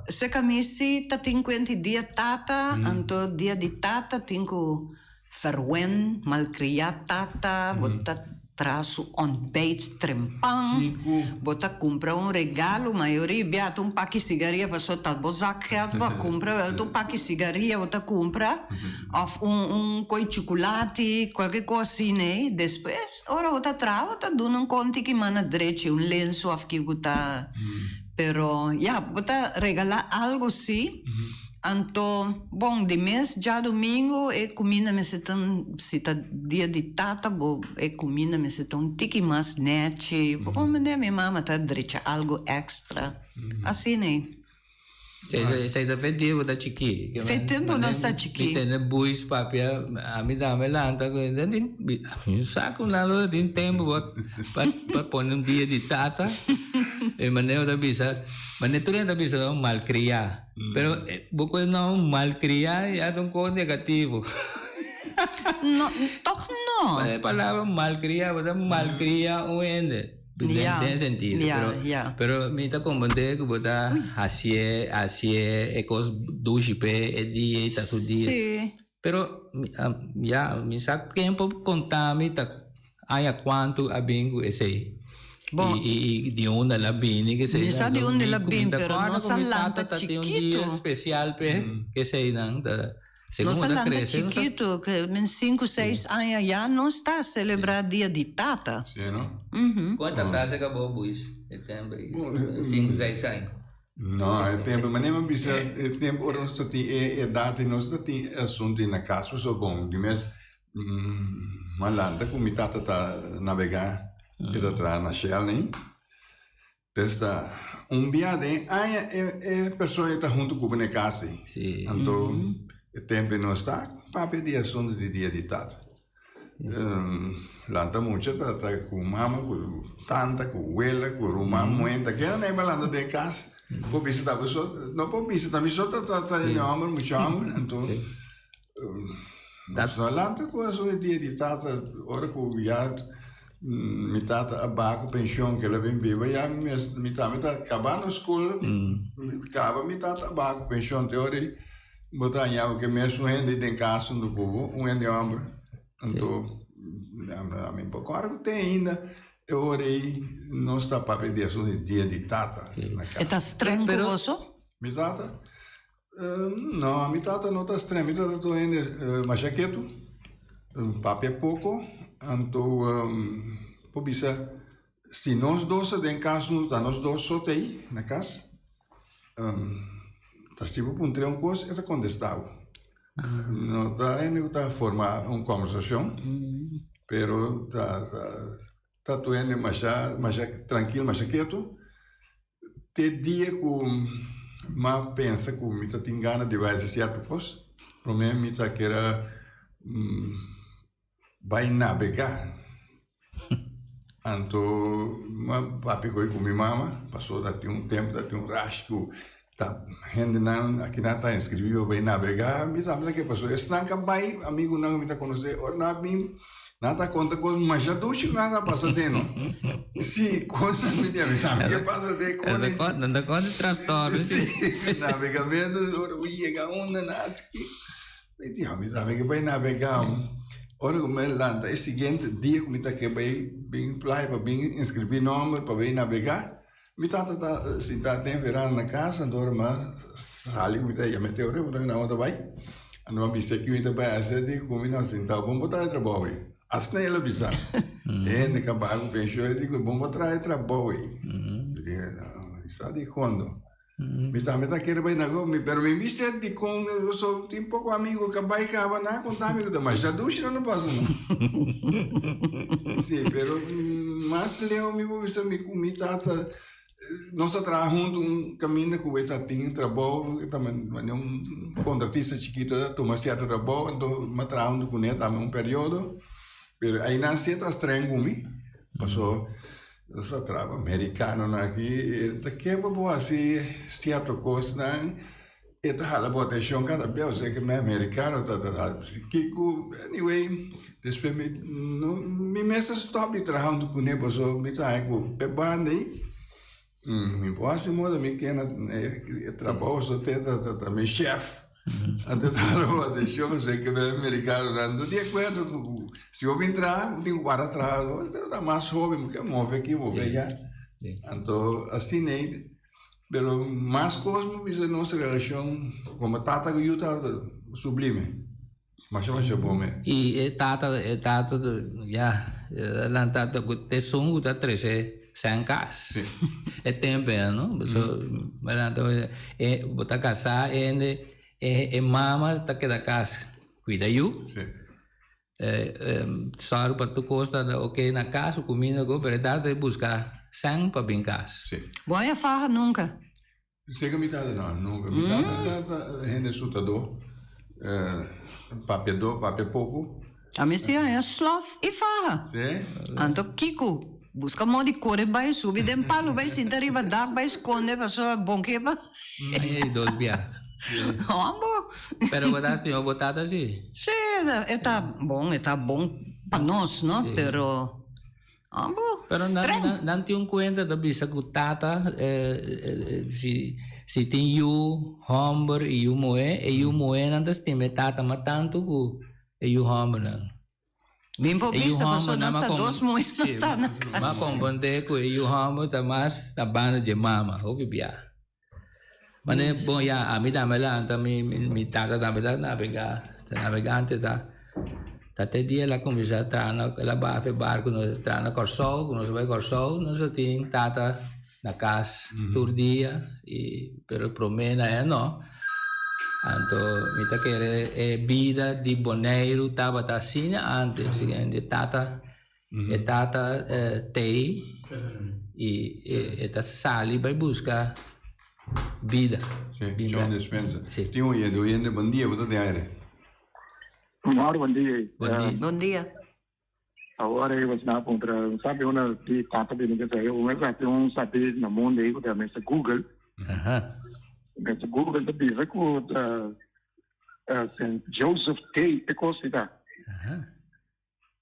[SPEAKER 7] se camisi ta tinquenti dia tata, anto dia di tata tinku ferwen, malcriatata, bota trasu ontbijt trempang, bota compra un regalo, maioria beato un pacchi sigaria per sotto al bozak, va compra un pacchi sigaria, bota compra, of un coi cioccolati, qualche cosa assim, né? Depois, ora bota trava, bota dun un conti che mana dreci, un lenço of che bota, però, bota regala algo sì. Anto, bom, de mês, já domingo, comida me se dia de tata, comida me se tiki mais nete, bom, minha mama tá direita algo extra, assim, né?
[SPEAKER 5] Sei da fetivo da chiqui.
[SPEAKER 7] Faz tempo não está chiqui.
[SPEAKER 5] Tem buis papia, a mim dá me lanta com um saco na lua de tempo para pôr dia de tata. E maneiro da bisa, maneiro da bisa não malcriar. Pero buco não malcriar é um coisa negativo.
[SPEAKER 7] Não, toch não.
[SPEAKER 5] A palavra malcriar, você malcriar o ende. Tem sentido, pero me está compreendendo que botar assim é coisa do chip é dia tá tudo dia. Pero me sabe tempo contar me tá aí quanto a bingo esse.
[SPEAKER 7] Bom,
[SPEAKER 5] e de onde ela vem que sei.
[SPEAKER 7] Não de onde ela vem, pero nossa lanta
[SPEAKER 5] chiquito. Tem um dia especial que sei não
[SPEAKER 7] Nossa lanta chiquito, que em 5, 6 anos já não está a celebrar dia de tata.
[SPEAKER 3] Sim, não?
[SPEAKER 5] Quantas taças acabou, Buis? Setembro, 5, 6 anos.
[SPEAKER 3] Não, é tempo, mas nem me bisa, é tempo, ora nós tem data, nós tem assunto na casa, so bom, de mês, malanda, como tata tá navegar, que tá na Shell, né? Desta, viagem, aí é pessoa que tá junto com o casa, então, o tempo não está, papai de assunto de dia de tata. Lanta muito, tá com mama, com tanta, com abuela, com irmã, muita, que não é malanda de casa. Pô, visitar pessoa, não pode visitar, mas só tá em amor, muito amor, então, nós lanta com a sua dia de tata, hora que o viado, me tata abaixo pensão que ela vem viva, já me tata acabando a escola, acaba me tata abaixo pensão teoria. Botar em algo que mesmo ainda tem casa no cubo, ainda amor, então a mim pouco claro tem ainda eu orei não está para pedir um dia de tata.
[SPEAKER 7] Está estranho com você?
[SPEAKER 3] Mi tata? Não, mi tata não está estranho, mi tata tô ainda machaqueto, papi é pouco, então por isso se nós dois tem casa, nós dois só tem na casa. Tá tipo um treino coisa é contestado. Não tá ainda tá formar uma conversação, pero tá tu ainda mais tranquilo, mais quieto. Te dia com mas pensa que me tá tem gana de fazer certa coisa. Para mim me tá queira vai navegar. Então, papi foi com minha mama, passou daqui um tempo, daqui um rasgo. Tá, gente não, aqui não está inscrito, vai navegar, me dá que passou. Esse não vai, amigo não me tá conhecer, ou não bem, nada conta coisa, mas já dois nada passa de não. Se coisa me dá, que passa de coisa.
[SPEAKER 5] Não conta transtorno.
[SPEAKER 3] Navegamento, ora chega onda nasce. Me dá que vai navegar. Ora como é lá, é seguinte dia que me tá que vai bem play para bem inscrever nome para bem navegar. Mi tata tá sentado em verão na casa, então mas sali me tá ia meter ora, porque não tá vai. Não me sei que me tá vai fazer de comida sentado, vamos botar trabalho. Assim ela bisa. Ne cabago pensou, eu digo, vamos botar trabalho. Está de quando? Me tá querendo vai na go, pero me disse de quando eu sou um pouco amigo que vai cava na contar amigo, mas já ducha não passa não. Sim, pero mas leo me vou ver me tata nós trabalhamos junto caminho com o Etatim, trabalho, também contratista chiquito, toma certo trabalho, então me trabalhando com ele também período, mas aí nasce está estranho comigo, passou, nós trabalhamos americano aqui, que é para assim certa coisa, E hala bote shon cada bel sei que me americano Kiku anyway después mi messa stop trabajando con nebo so mi tai ku pe bandi mi posso modo mi che trabalho so teta mi chef anche hala bote shon sei que me americano dando de acordo com se eu entrar tem guarda atrás da mais hobby que move aqui move já então assim nem pero más cosas dice nuestra relación como tata que yo estaba sublime más bom
[SPEAKER 5] e tata ya la tata que te son que trece sancas é tempo no so malando bota casa e mama tá que da casa cuida you só para tu costa ok na casa comida go pero tata buscar sang para bem casa
[SPEAKER 7] boa farra nunca.
[SPEAKER 3] Sega mitad não, nunca. Mitad é sutador, papel pouco.
[SPEAKER 7] A minha senhora é sloth e farra.
[SPEAKER 3] Sim.
[SPEAKER 7] Anto Kiku, busca modo de correr, vai subir de palo, vai sentar riba, dar, vai esconder, pessoa bom que ba.
[SPEAKER 5] Aí dois bia.
[SPEAKER 7] Ambo.
[SPEAKER 5] Pero botaste uma botada assim.
[SPEAKER 7] Sim, é tá bom para nós, não?
[SPEAKER 5] Sí.
[SPEAKER 7] Pero
[SPEAKER 5] Pero não tem conta da bisa que tata se tem you homber e you moe não tem tata mas tanto que you homber não.
[SPEAKER 7] Bem por isso pessoa não está dois moedas não está na casa.
[SPEAKER 5] Mas compreende que you homber tá mais na banda de mama, ouvi bia. Mas é bom já a mim também lá mi tata também lá navegante tá. Tante dia la comincia a trana la bafe barco no trana corsol, no vai corsol, no se tem tata na casa tur dia e pero promena é no. Anto mi ta quere vida di boneiro tava ta sina antes seguinte tata tei e ta sali vai buscar vida.
[SPEAKER 3] Sim, John Dispenza. Tem um bom dia, boa tarde.
[SPEAKER 4] Bom dia.
[SPEAKER 7] Bom dia.
[SPEAKER 4] Agora eu vou ensinar contra, sabe, uma de tata de ninguém saiu, mas tem sabe no mundo aí que também é Google. Mas Google da bisa que Saint Joseph Day é coisa.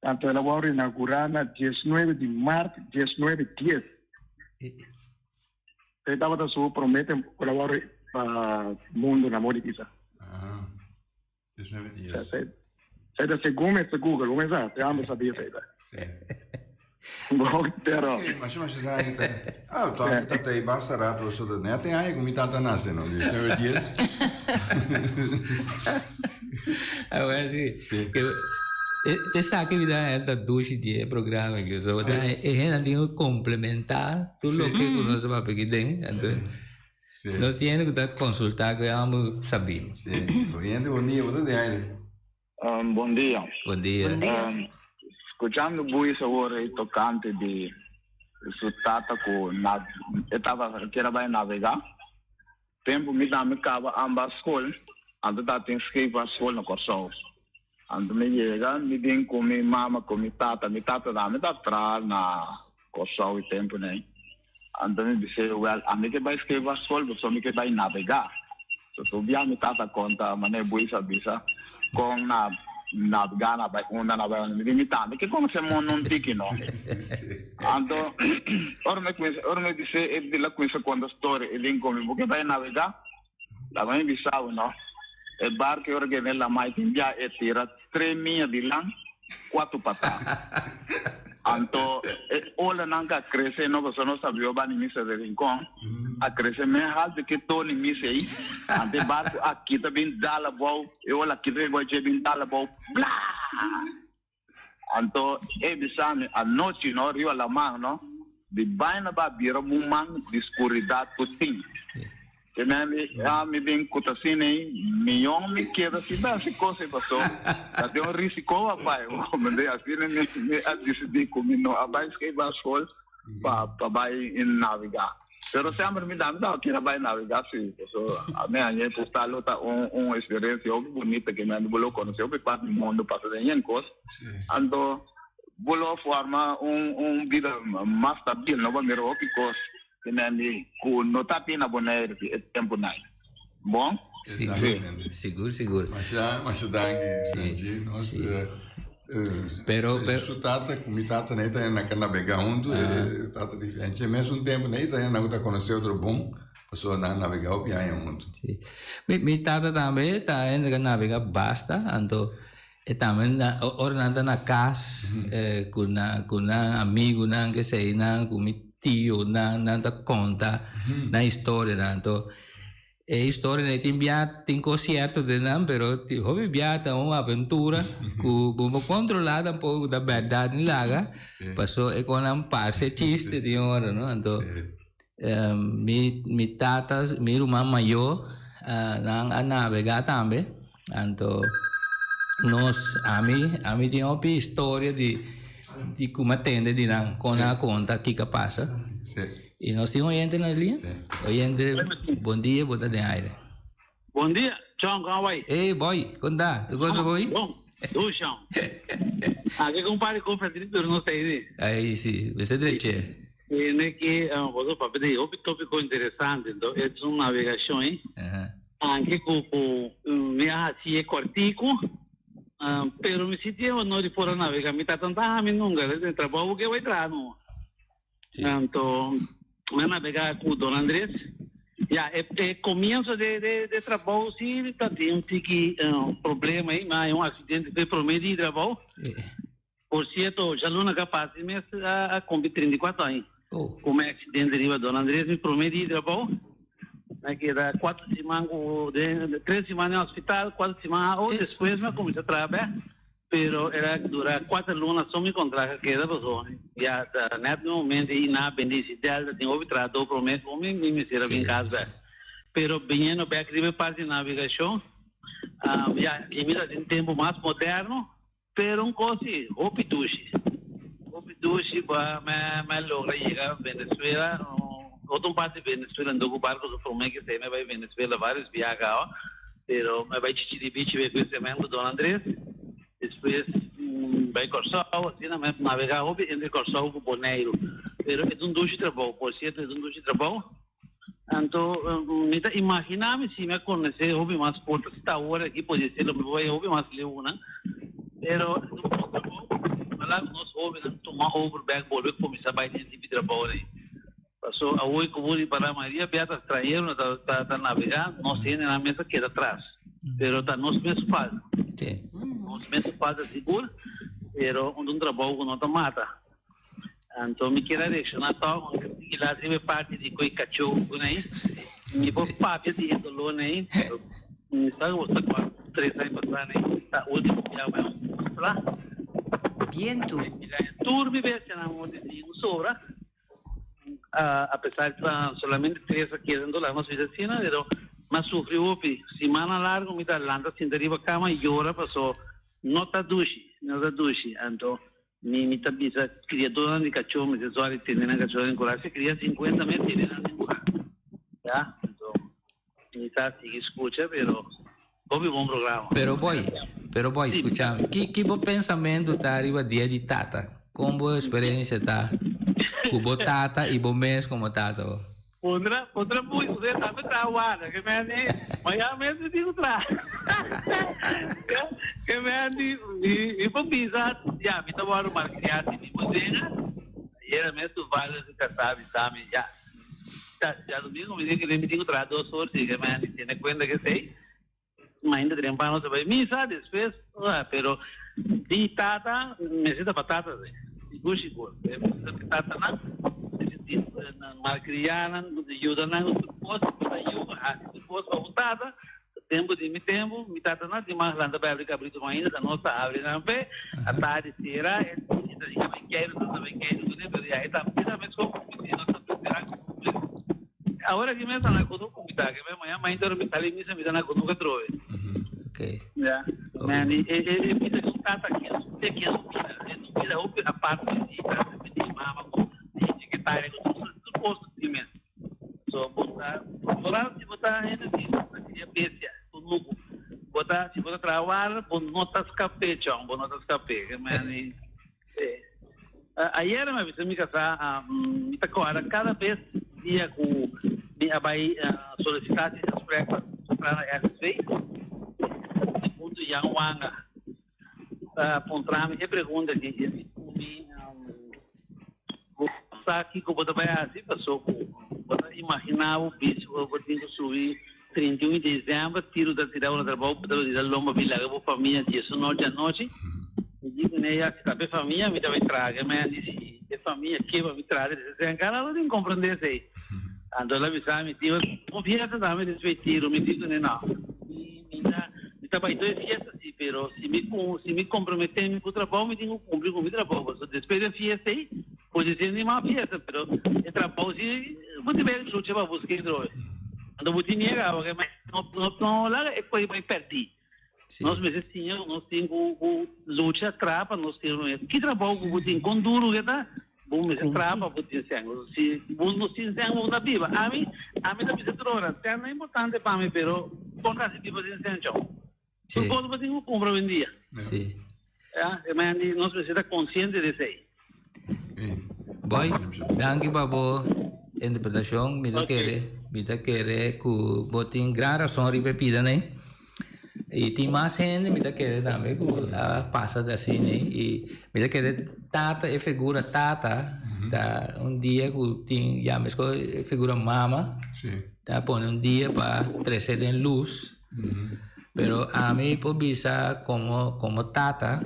[SPEAKER 4] Então ela vai inaugurar na 19 de março, 19:10. Ele estava da sua promete colaborar para o mundo na moda bisa.
[SPEAKER 3] 19 dias.
[SPEAKER 4] Sai da segunda Google, vamos lá, te amo sabia sai da. Sim. Bom, pero.
[SPEAKER 3] Mas já tá aí basta rato so da net tem aí como tata nasce não, 19 dias.
[SPEAKER 5] Agora sim. Te sa che vi dà da 12 di programma che so e non dico complementare tutto lo che conosco ma perché non tiene che consultare che amo Sabino.
[SPEAKER 3] Sì, bom dia, boa tarde.
[SPEAKER 8] Bom dia.
[SPEAKER 5] Bom dia.
[SPEAKER 8] Escuchando voi ora toccante di risultato che era vai navegar. Tempo mi dá me cava amba school, ando tá tem escrever a school no corso. Ando me chega, mi din com mi mama, com mi tata dá me dá tra na corso o tempo né. Ando me disse, well, a me que vai escrever a school, só me que vai navegar. So via mi tata conta, mané buisa bisa. Con navigar na vai onda na vai limitando che come siamo non tiki no ando orme dice e di la questa quando storia e l'incomi perché vai navigar la vai bisau no e barche ora che nella mai tindia e tira 3 miglia di là 4 patà anto ola nanka cresce no sono sabio bani misa de rincon a cresce me halt che toni misa aí ante barco aqui tá bem dala bom e ola que vem vai bem dala bom bla anto e bisame a noite no rio la mano no di baina ba bira mumang di escuridad putin che mi ben cutasine milhão me queda se dá se coisa passou até um risco a pai como de assim me a decidir comigo a pai que vai sol para vai em navegar pero sempre me dá que vai navegar sim so a minha gente está luta experiência bonita que me bolo conheceu para parte do mundo para fazer em coisa ando bolo forma vida mais stabil não vai me roubar coisa que nem com nota pina boneiro é tempo nai bom
[SPEAKER 5] Seguro.
[SPEAKER 3] Mas danke, nós
[SPEAKER 5] Pero
[SPEAKER 3] su tata come tata nem tá na navegar tata diferente, mesmo tempo nem tá na conhecer outro bom, passou na navegar o piano muito.
[SPEAKER 5] Mi tata também tá indo navegar basta, então e também ora na casa com amigo na que sei na com mi tio na da conta na história então e história ne tem concerto de não, pero hobby viata uma aventura como controlada um pouco da verdade lá, passou e com um parse chiste de hora, não? Então mi tata, mi irmã maior nang navegar também, então nós a mim tem uma história de como atende de não com a conta que passa. E nós temos oyente na linha? Oyente, bom dia, boa tarde, aire.
[SPEAKER 9] Bom dia, Chão, como vai?
[SPEAKER 5] Ei, boy, conta, tu gosta boy?
[SPEAKER 9] Bom, tu, Chão. Que compare com o Frederico, não sei.
[SPEAKER 5] Aí, sim, você deixa.
[SPEAKER 9] E que, você pode pedir, um tópico interessante, então, é uma navegação, hein? Anche com minha assim é cortico, pero me sentia não de fora navegar, me tá tentando, nunca, de trabalho que vai entrar, não. Então, eu navegar com o Dom Andrés. Começo de trabalho, sim, tem um problema aí, mas um acidente foi promedio de trabalho. Por certo, já não é capaz de me cumprir 34 anos. Como é acidente deriva Dom Andrés, me promedio de trabalho. Que dá 4 semanas, 3 semanas no hospital, 4 semanas, ou depois me comecei a trabalhar. Pero era durar 4 lunas só me contrata que era pessoa. Já nesse momento aí na bendição tem ouvido tratou prometo como me será bem casa. Pero vindo para escrever parte de navegação, já imita em tempo mais moderno, pero coisa hopidushi para me logra chegar a Venezuela, outro parte de Venezuela ando barco do prometo que se me vai Venezuela vários viajar, pero me vai Chichiribichi ver conhecimento do Andrés. Depois vai Corsal, assim, navegar entre Corsal e Boneiro. Pero é duche de trabalho, por certo, é duche de trabalho. Então, imagina-me se me conhecer hobby mais porta, se está hora aqui, pode ser, eu vou hobby mais leuna. Pero, lá nós hobby, tomar overback, volver para começar a ter tipo de trabalho aí. Passou a oi, como ir para a Maria, Beata estrangeiro, está navegando, nós temos na mesa que é atrás. Pero está nós mesmo faz. Nós mesmo faz seguro, pero um trabalho que não está mata. Então, me quero reaccionar tal, que lá se parte de coi cachorro, né? Me vou papi de do né? Me sabe você quase 3 anos passar, né? Tá último dia vai lá.
[SPEAKER 7] Viento.
[SPEAKER 9] Turme vez na moda de sobra. Apesar de solamente 3 aqui dentro lá nas vecinas, pero mas sofreu semana larga, me tá lá sem deriva cama e hora passou não tá duche. Então me tá bisa criadora de cachorro, me diz olha tem na cachorro em coração, cria 50 metros de na coração. Já? Então me tá sigue escuta, pero houve bom programa.
[SPEAKER 5] Pero boy, escucha, que bom pensamento tá arriba dia de tata. Como a experiência tá? Cubo tata e bom mês como tata.
[SPEAKER 9] Outra muito, você tá me travando, que me andi, mas já mesmo digo tra. Que me andi, e por pisar, já me tava no marqueado de modena, e era mesmo vários que sabe, já domingo me diz que me digo tra 2 horas, que me andi, tem conta que sei, mas ainda tem para nós vai misa depois, pero de tata, me senta batata, seguro, tata não. Malcriana, ajuda na depois voltada, tempo de tempo, me tata na de mais lá da abre cabrito ainda da nossa árvore na pé, a tarde será, e também quero, né, aí tá mais como agora que me tá na coisa com que amanhã mais então me tá ali me na coisa que trove.
[SPEAKER 5] Ok.
[SPEAKER 9] Já. Mas ele me tá tata aqui, a parte de mama que tá aí posto de mesmo. Só botar ainda de peça, tudo botar se botar trabalhar, bom notas capê, que mani. Ayer me vi me casar, me tocou cada vez dia com me vai solicitar esses pregos para RSV, segundo Yang Wanga, Pontrame, e pergunta que esse filme, aqui que eu vou trabalhar assim, passou, imaginar o bicho, eu vou ter que subir 31 de dezembro, tiro da cidade do trabalho, da lomba vila, eu vou família, 19 da noite, e digo, né, a família me deve trazer, mas disse, a família que vai me trazer, se cara, ela tem que compreender isso aí. Então, ela me sabe, me diz, confiança também, desse tiro, me diz, não, me trabalhei dois fiestas, sim, pero se me comprometer com o trabalho, me tenho que cumprir com o meu trabalho, se depois da fiesta aí, pode ser nem uma fiesta, pero o trabalho, se vou ter que lutar para buscar droga. Então, vou te negar, mas não, lá é coisa para perder. Nós mesmos tínhamos, nós temos luta, trapa, nós temos, que trabalho que vou ter com duro, que tá? Vou me trapa, vou ter sangue. Se vou não ter sangue, vou dar viva. A mim também se droga, é importante para mim, pero por causa de você sangue. Por conta você não compra um dia.
[SPEAKER 5] Sim.
[SPEAKER 9] Mas nós precisamos estar conscientes disso aí.
[SPEAKER 5] Boy, danke babo interpretação, me querer que botem gran razão ripetida, né? E tem mais gente, me querer também que passa assim, né? E me querer tata e figura tata, tá dia que tem já mesmo figura mama, tá pondo dia para trazer em luz. Pero a mim por visa como tata,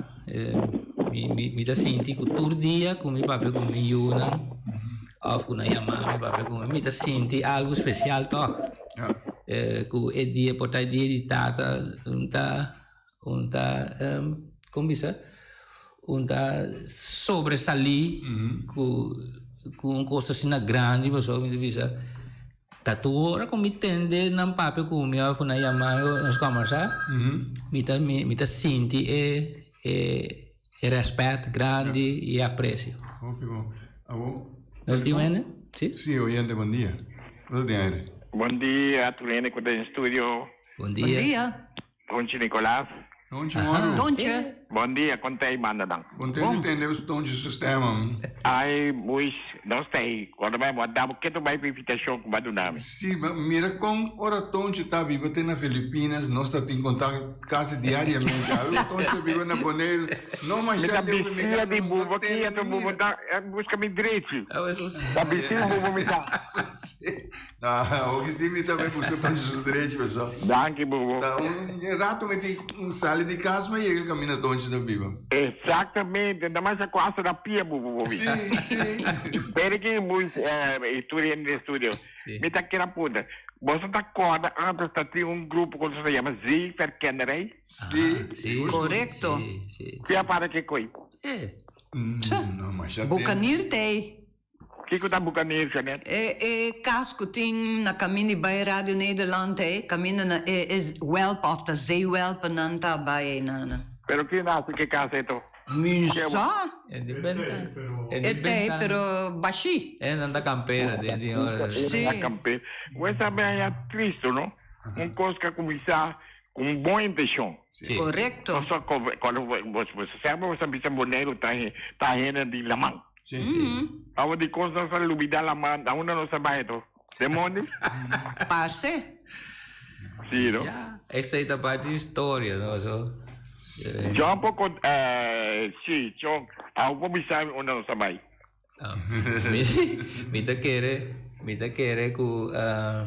[SPEAKER 5] me da senti que todo dia com meu papel com minha yuna, ou com minha mãe, papel com me da senti algo especial toh. Que é dia por dia de tata, como bisa, sobresalir com coisa assim grande, pessoal me bisa. Tatu orang kami tende nampak apa ku mia pun ayam mayo nas kamarsa, mita sinti respeito grande e aprecio.
[SPEAKER 3] Ótimo.
[SPEAKER 5] Nós temos, sim?
[SPEAKER 3] Sim, oyente, bom dia. Bom dia.
[SPEAKER 10] Bom dia, Tulene, com o estúdio.
[SPEAKER 5] Bom dia.
[SPEAKER 7] Bom dia.
[SPEAKER 10] Conchi Nicolás.
[SPEAKER 3] Donde moro?
[SPEAKER 7] Donde?
[SPEAKER 10] Bom dia, contei manda dang.
[SPEAKER 3] Contei entender os dons do sistema.
[SPEAKER 10] Ai, buis, não sei. Quando vai mandar, porque tu vai invitação com o nome?
[SPEAKER 3] Sim, mira com ora donde está vivo tem na Filipinas, nós estamos em contato quase diariamente. O donde vive na Bonel, não mais já
[SPEAKER 10] deu me cara de bubo aqui, eu bubo da busca me direito. Tá bicinho bubo me dá.
[SPEAKER 3] Não, o que sim me também busca donde os direitos, pessoal.
[SPEAKER 10] Danke bubo.
[SPEAKER 3] Tá rato me tem sala de casa, mas chega caminha donde não vive.
[SPEAKER 10] Exatamente, ainda mais a costa da pia bubo.
[SPEAKER 3] Sim, sim.
[SPEAKER 10] Espera que buis estúdio no estúdio. Me tá querendo puta. Você está acorda antes de ter grupo que se chama Z Verkennerei?
[SPEAKER 3] Sim,
[SPEAKER 7] correto.
[SPEAKER 10] Que é para que coi?
[SPEAKER 3] Não, mas já tem.
[SPEAKER 7] Bucanir tem.
[SPEAKER 10] O que está bucanir, Janet?
[SPEAKER 7] Casco tem na caminho bij Radio Nederland, caminho na Welp of de Zeewelp nanta bij nana.
[SPEAKER 10] Pero que nasce que casa é to?
[SPEAKER 7] Minsa?
[SPEAKER 5] É de benta.
[SPEAKER 7] Pero baixi.
[SPEAKER 5] É nanda campeira de hora.
[SPEAKER 10] Sim. Na campeira. Você sabe é triste, não? Coisa que começar com boa intenção.
[SPEAKER 7] Correto.
[SPEAKER 10] Só quando você sabe, você precisa boneiro tá indo de lamang.
[SPEAKER 3] Sim.
[SPEAKER 10] Awa de coisa sa lubida lamang, aún não sabe to. Demônio?
[SPEAKER 7] Passe.
[SPEAKER 10] Sim, não?
[SPEAKER 5] Essa aí tá parte de história, não só.
[SPEAKER 10] Jo un poco, sì, un po' mi sa una non sa mai.
[SPEAKER 5] Mi ta kere ku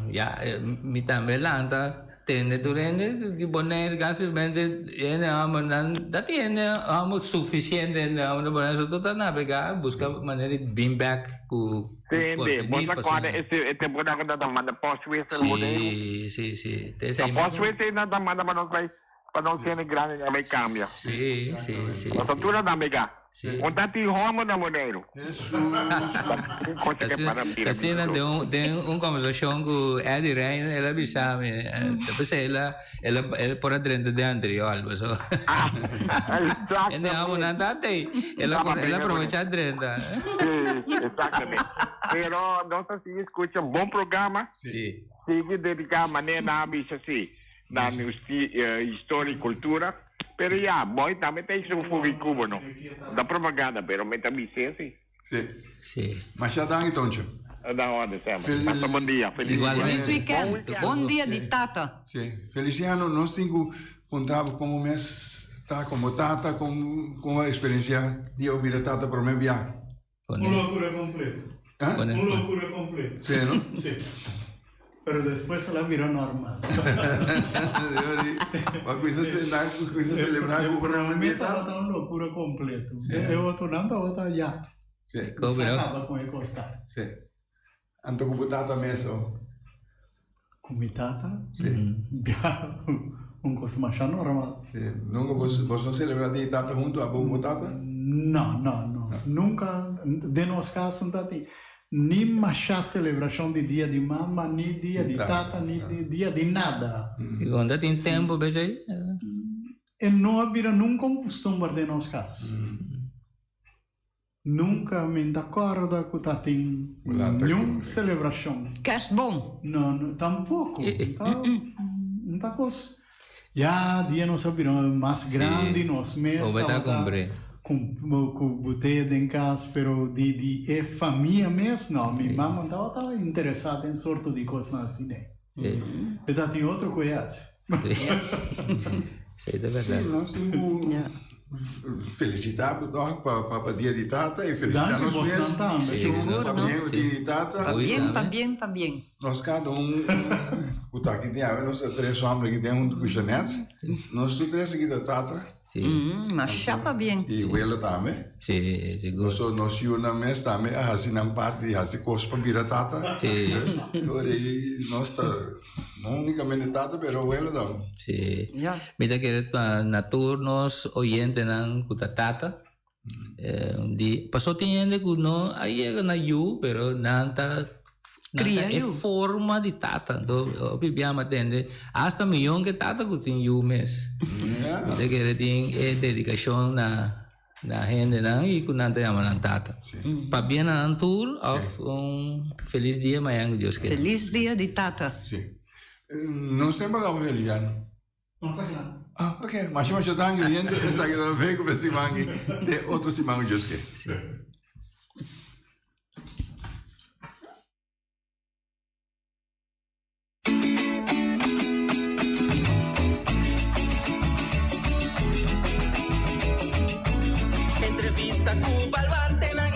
[SPEAKER 5] ya mi ta melanta tende durende di bonere gas bende ene amanan da tiene amo sufficiente amo bona so tota navega busca manera de beam back ku
[SPEAKER 10] tende bota quando este bona quando da manda post west el modelo
[SPEAKER 5] sì
[SPEAKER 10] post west na da manda ma non sai para não ser grande na me cambia.
[SPEAKER 5] Sim.
[SPEAKER 10] A altura da mega. Onde tem homo na modelo.
[SPEAKER 5] Assim, tem conversação com Eddie Rain, ela me chama, depois ela por dentro de André Alba, so. E não nada tem. Ela aproveita dentro.
[SPEAKER 10] Exatamente. Pero nós assim escuta bom programa.
[SPEAKER 5] Sim.
[SPEAKER 10] Sigue dedicar maneira na bicha assim. Na história e cultura, pero boy também tem isso no cubano da propaganda, pero me também sim.
[SPEAKER 3] Sim. Mas já dá então,
[SPEAKER 10] Da ordem, sempre. Passa bom dia.
[SPEAKER 7] Feliz weekend. Bom dia de Tata.
[SPEAKER 3] Sim. Feliciano, nós temos contado como mês está como Tata, com a experiência de ouvir a Tata para me enviar.
[SPEAKER 11] Uma loucura completa. Uma loucura completa.
[SPEAKER 3] Sim, não?
[SPEAKER 11] Sim. Pero después ela virou normal.
[SPEAKER 3] Uma coisa celebrar com
[SPEAKER 11] o meu estava uma loucura completa. Eu outro não, outro já.
[SPEAKER 3] Sim.
[SPEAKER 11] Acaba com encostar.
[SPEAKER 3] Sim. Anto com Tata mesmo.
[SPEAKER 11] Com mi Tata?
[SPEAKER 3] Sim.
[SPEAKER 11] Coisa mais normal.
[SPEAKER 3] Sim. Nunca você não celebra de Tata junto a com Tata?
[SPEAKER 11] Não. Nunca. De nosso caso, não tem. Nem machá celebração de dia de mama, nem dia de tata, nem de dia de nada.
[SPEAKER 5] E quando tem tempo, veja.
[SPEAKER 11] E não havia nunca um costume de nosso caso. Nunca me acordo que tá tem nenhuma celebração.
[SPEAKER 7] Cash bom?
[SPEAKER 11] Não, tampouco. Não tá coisa. Já dia nós sabemos mais grande, nós mesmos. Com botella em casa, pero de família mesmo, não. Minha mamãe estava interessada em sorte de coisas assim, né? Então tem outro conhece.
[SPEAKER 5] Sei da verdade.
[SPEAKER 3] Sim, nós temos felicitar para o dia de Tata e felicitar nós mesmos.
[SPEAKER 7] Seguro,
[SPEAKER 3] não? Para o dia de Tata.
[SPEAKER 7] Para bem.
[SPEAKER 3] Nós cada o tá aqui tem, nós três homens que tem um cuchanete, nós três aqui da Tata.
[SPEAKER 7] Mas chapa bem.
[SPEAKER 3] E o ela também.
[SPEAKER 5] Sim, seguro.
[SPEAKER 3] Nós na mesa também, assim na parte, assim cospa vira Tata.
[SPEAKER 5] Sim.
[SPEAKER 3] Então aí nós tá não unicamente Tata, mas o ela também.
[SPEAKER 5] Sim. Mira que na turnos oyente nan kuta Tata. Di passou tiende que não aí é na you, pero nanta é forma de Tata. Então, o Bibiama atende hasta milhão que Tata que tem you mês. Mira que tem dedicação na gente não e que não tem a Tata. Para bem na tour of feliz dia amanhã Deus quer.
[SPEAKER 7] Feliz dia de Tata.
[SPEAKER 3] Sim. Não sei para o Eliano.
[SPEAKER 11] Não sei lá.
[SPEAKER 3] Ok. Mas eu estou ingrediente essa que eu vejo para Simangi de outro Simangi Deus quer.
[SPEAKER 2] Entrevista Cuba al Bartena